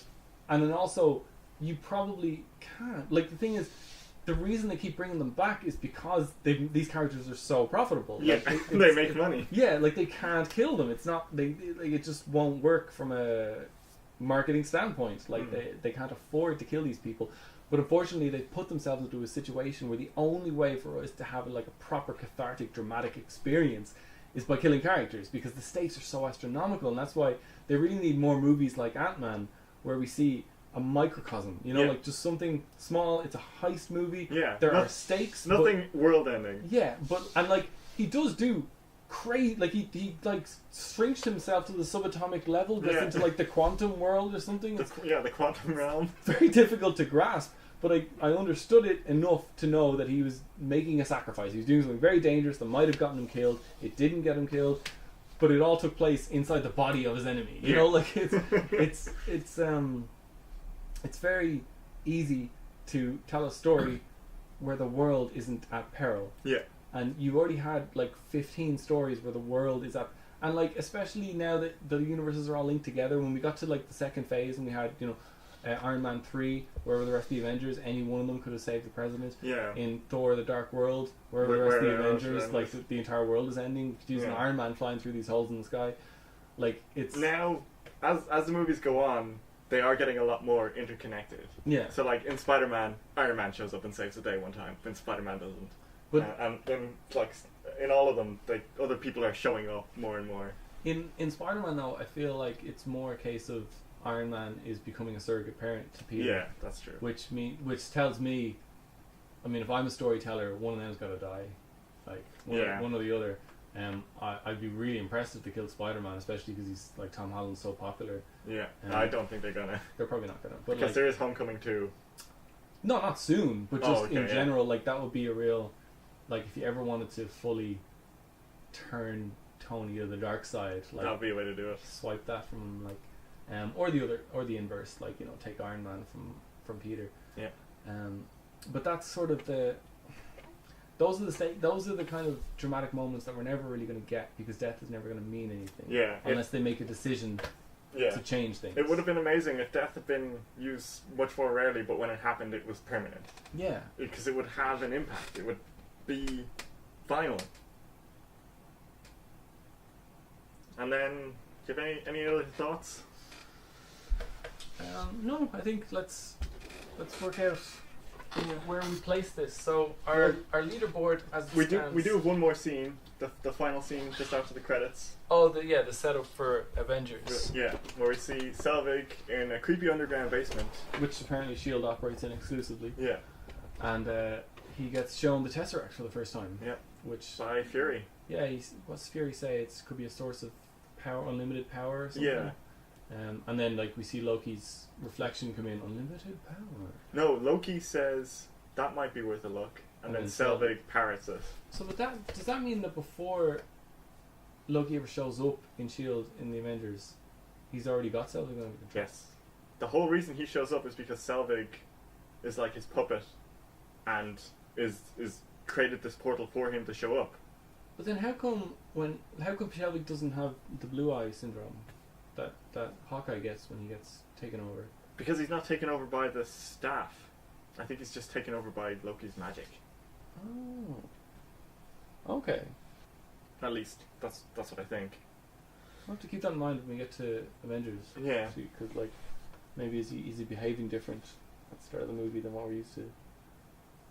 A: and then also you probably can't. Like the thing is, the reason they keep bringing them back is because these characters are so profitable.
B: Yeah, like, they make money.
A: Yeah, like they can't kill them. It's not it just won't work from a marketing standpoint. Like they can't afford to kill these people. But unfortunately, they've put themselves into a situation where the only way for us to have like a proper cathartic, dramatic experience is by killing characters, because the stakes are so astronomical, and that's why they really need more movies like Ant-Man where we see a microcosm, you know, like just something small. It's a heist movie.
B: Yeah,
A: there are stakes.
B: Nothing world-ending.
A: Yeah, but and like he does do crazy, like he like shrinks himself to the subatomic level, gets into like the quantum world or something.
B: The quantum realm.
A: Very difficult to grasp. But I understood it enough to know that he was making a sacrifice. He was doing something very dangerous that might have gotten him killed. It didn't get him killed, but it all took place inside the body of his enemy. You know, like it's very easy to tell a story where the world isn't at peril.
B: Yeah.
A: And you've already had like 15 stories where the world is at, and like especially now that the universes are all linked together. When we got to like the second phase and we had Iron Man 3, where were the rest of the Avengers? Any one of them could have saved the president.
B: Yeah.
A: In Thor: The Dark World, where were the rest of the Avengers? Like the entire world is ending. Using Iron Man flying through these holes in the sky. Like it's
B: now, as the movies go on, they are getting a lot more interconnected.
A: Yeah.
B: So like in Spider-Man, Iron Man shows up and saves the day one time, when Spider-Man doesn't.
A: But
B: and then like in all of them, like other people are showing up more and more.
A: In Spider-Man though, I feel like it's more a case of Iron Man is becoming a surrogate parent to Peter.
B: Yeah, that's true.
A: Which tells me, I mean, if I'm a storyteller, one of them's got to die, like one or the other. I'd be really impressed if they killed Spider-Man, especially because he's like Tom Holland's so popular.
B: Yeah, I don't think they're gonna.
A: They're probably not gonna. But
B: because there is Homecoming 2.
A: No, not soon, but just in general, like that would be a real, like if you ever wanted to fully turn Tony to the dark side, like
B: that'd be a way to do it.
A: Swipe that from like. Or the inverse, like take Iron Man from Peter.
B: Yeah.
A: But that's sort of those are the kind of dramatic moments that we're never really going to get, because death is never going to mean anything.
B: Yeah.
A: Unless they make a decision. To change things.
B: It would have been amazing if death had been used much more rarely, but when it happened, it was permanent.
A: Yeah.
B: Because it would have an impact. It would be final. And then, do you have any other thoughts?
A: No, I think let's work out where we place this. So our leaderboard as it stands,
B: we do have one more scene, the final scene just after the credits.
A: Oh, the setup for Avengers.
B: Yeah, where we see Selvig in a creepy underground basement,
A: which apparently S.H.I.E.L.D. operates in exclusively.
B: Yeah,
A: and he gets shown the Tesseract for the first time.
B: Yeah,
A: which
B: by Fury.
A: Yeah, what's Fury say? It could be a source of power, unlimited power or something.
B: Yeah.
A: And then like we see Loki's reflection come in, unlimited power.
B: No, Loki says that might be worth a look, and then Selvig parrots it.
A: So but does that mean that before Loki ever shows up in S.H.I.E.L.D. in the Avengers, He's already got Selvig under control.
B: Yes. The whole reason he shows up is because Selvig is like his puppet and is created this portal for him to show up.
A: But then how come Selvig doesn't have the blue eye syndrome that Hawkeye gets when he gets taken over?
B: Because he's not taken over by the staff. I think he's just taken over by Loki's magic.
A: Oh. Okay.
B: At least that's what I think.
A: I'll have to keep that in mind when we get to Avengers.
B: Yeah.
A: Because like maybe is he behaving different at the start of the movie than what we're used to.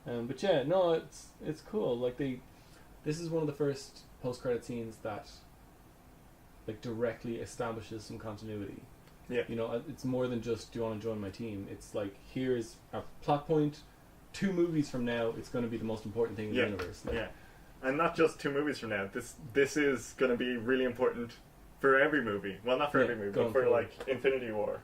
A: But yeah, no, it's cool. Like this is one of the first post-credit scenes that like directly establishes some continuity.
B: Yeah.
A: You know, it's more than just, do you want to join my team? It's like, here's a plot point. 2 movies from now, it's going to be the most important thing in the universe. Like,
B: yeah. And not just 2 movies from now. This is going to be really important for every movie. Well, not for every movie, but for like Infinity War.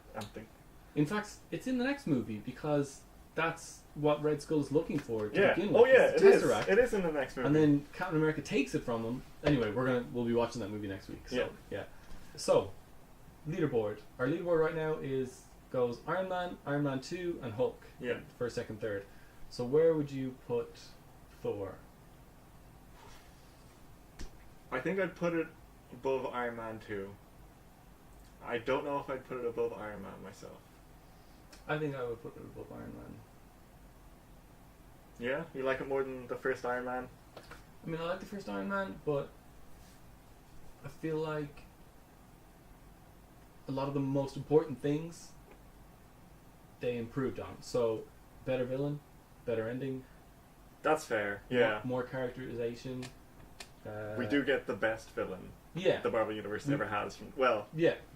A: In fact, it's in the next movie because that's what Red Skull is looking for to begin with.
B: Oh yeah, it is.
A: Tesseract.
B: It is in the next movie.
A: And then Captain America takes it from him. Anyway, we'll be watching that movie next week. So, yeah. So, leaderboard. Our leaderboard right now goes Iron Man 2, and Hulk.
B: Yeah.
A: First, second, third. So where would you put Thor?
B: I think I'd put it above Iron Man 2. I don't know if I'd put it above Iron Man myself.
A: I think I would put it above Iron Man.
B: Yeah? You like it more than the first Iron Man?
A: I mean, I like the first Iron Man, but I feel like a lot of the most important things they improved on. So, better villain, better ending.
B: That's fair, yeah.
A: More characterization.
B: We do get the best villain the Marvel Universe ever has.
A: The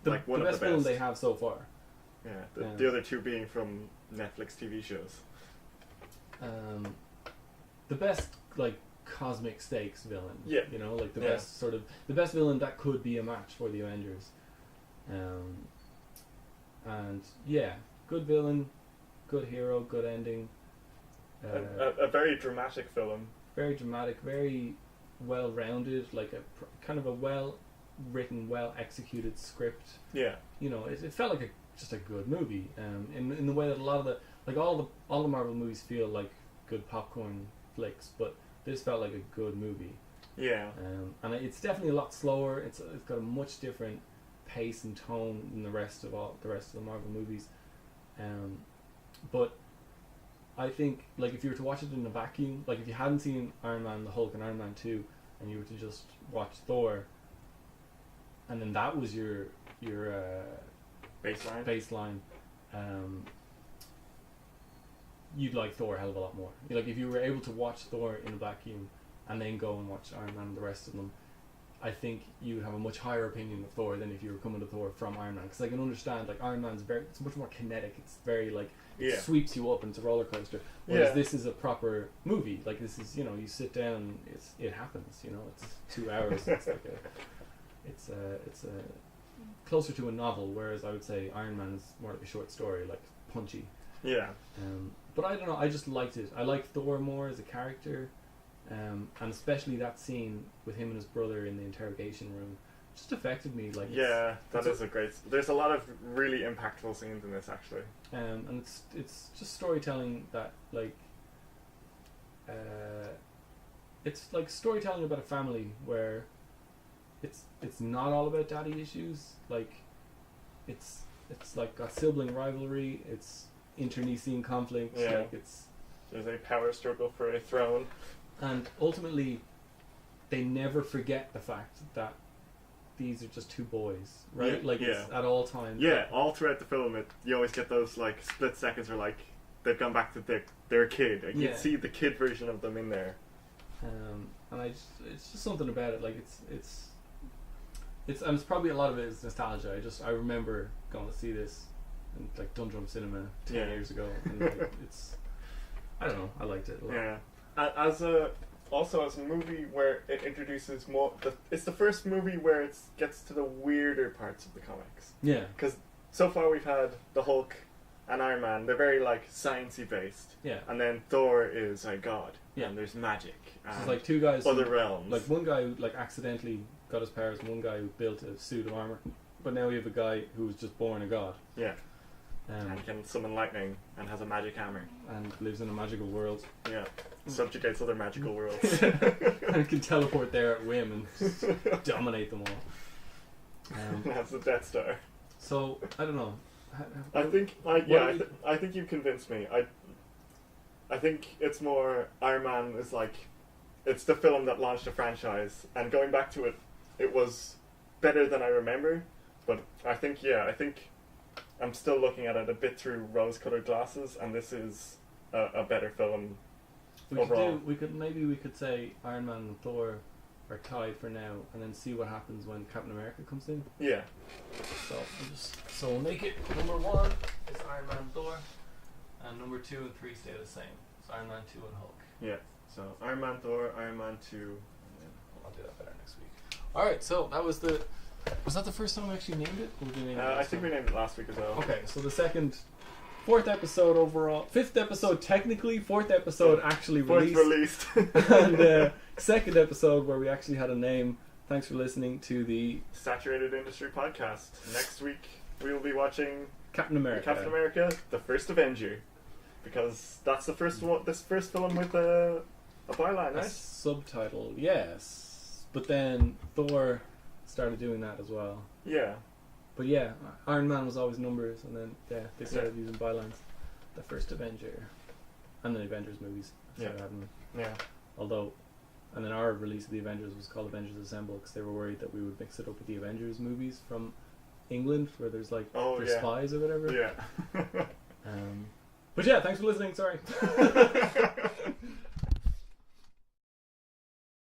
A: best villain they have so far.
B: Yeah, the other 2 being from Netflix TV shows.
A: The best, like, cosmic stakes villain.
B: Yeah.
A: You know, like the best villain that could be a match for the Avengers. And yeah, good villain, good hero, good ending.
B: A very dramatic film.
A: Very dramatic, very well-rounded, like a kind of a well-written, well-executed script.
B: Yeah.
A: You know, it felt like just a good movie. In the way that a lot of all the Marvel movies feel like good popcorn flicks, but this felt like a good movie.
B: Yeah.
A: And it's definitely a lot slower. It's got a much different pace and tone than the rest of the Marvel movies. But I think, like, if you were to watch it in a vacuum, like if you hadn't seen Iron Man, the Hulk, and Iron Man 2, and you were to just watch Thor, and then that was your baseline, you'd like Thor a hell of a lot more. Like, if you were able to watch Thor in a vacuum and then go and watch Iron Man and the rest of them, I think you would have a much higher opinion of Thor than if you were coming to Thor from Iron Man. Because I can understand, like, Iron Man's it's much more kinetic. It's very, like, it sweeps you up and it's a roller coaster. Whereas this is a proper movie. Like, this is, you know, you sit down, it happens, you know, it's 2 hours. It's like it's closer to a novel, whereas I would say Iron Man is more like a short story, like punchy.
B: Yeah.
A: But I don't know, I just liked it. I liked Thor more as a character. And especially that scene with him and his brother in the interrogation room just affected me. Like,
B: there's a lot of really impactful scenes in this, actually.
A: And it's just storytelling that, like, it's like storytelling about a family where it's not all about daddy issues. Like, it's like got sibling rivalry. It's internecine conflict.
B: Yeah.
A: Like,
B: there's a power struggle for a throne.
A: And ultimately, they never forget the fact that these are just 2 boys, right? It's at all times.
B: Yeah, all throughout the film, you always get those, like, split seconds where, like, they've gone back to their kid. Like, you see the kid version of them in there.
A: And it's just something about it. Like, and it's probably a lot of it is nostalgia. I remember going to see this in, like, Dundrum Cinema 10 years ago, and like, I don't know, I liked it a lot.
B: Yeah. As a movie where it introduces more, it's the first movie where it gets to the weirder parts of the comics.
A: Yeah.
B: Because so far we've had the Hulk and Iron Man. They're very, like, sciencey based.
A: Yeah.
B: And then Thor is a god.
A: Yeah.
B: And there's magic.
A: So it's like 2 guys.
B: Other realms.
A: Like, one guy who, like, accidentally got his powers, and one guy who built a suit of armor. but now we have a guy who was just born a god.
B: Yeah. And can summon lightning and has a magic hammer.
A: And lives in a magical world.
B: Yeah. Subjugates other magical worlds.
A: And can teleport there at whim and dominate them all.
B: Has the Death Star.
A: So, I don't know.
B: I think you've convinced me. I think it's more Iron Man is like, it's the film that launched a franchise, and going back to it, it was better than I remember. But I think I'm still looking at it a bit through rose-colored glasses, and this is a better film overall.
A: We could say Iron Man and Thor are tied for now, and then see what happens when Captain America comes in.
B: Yeah.
A: So we'll make it number 1 is Iron Man and Thor, and number 2 and 3 stay the same. So Iron Man 2 and Hulk.
B: Yeah. So Iron Man, Thor, Iron Man 2, and then
A: I'll do that better next week. All right. So that was the. Was that the first time we actually named it? Or did we name it
B: I think we named it last week as well.
A: Okay. So the 4th episode overall, 5th episode technically, 4th episode actually released. And 2nd episode where we actually had a name. Thanks for listening to the
B: Saturated Industry Podcast. Next week we will be watching
A: Captain America,
B: the First Avenger, because that's the first one. This first film with a byline, right?
A: Subtitle, yes. But then Thor started doing that as well.
B: Yeah.
A: But yeah, Iron Man was always numbers, and then they started using bylines. The First Avenger, and the Avengers movies started having them.
B: Yeah.
A: Although, and then our release of the Avengers was called Avengers Assemble because they were worried that we would mix it up with the Avengers movies from England, where there's like spies or whatever.
B: Yeah.
A: But yeah, thanks for listening. Sorry.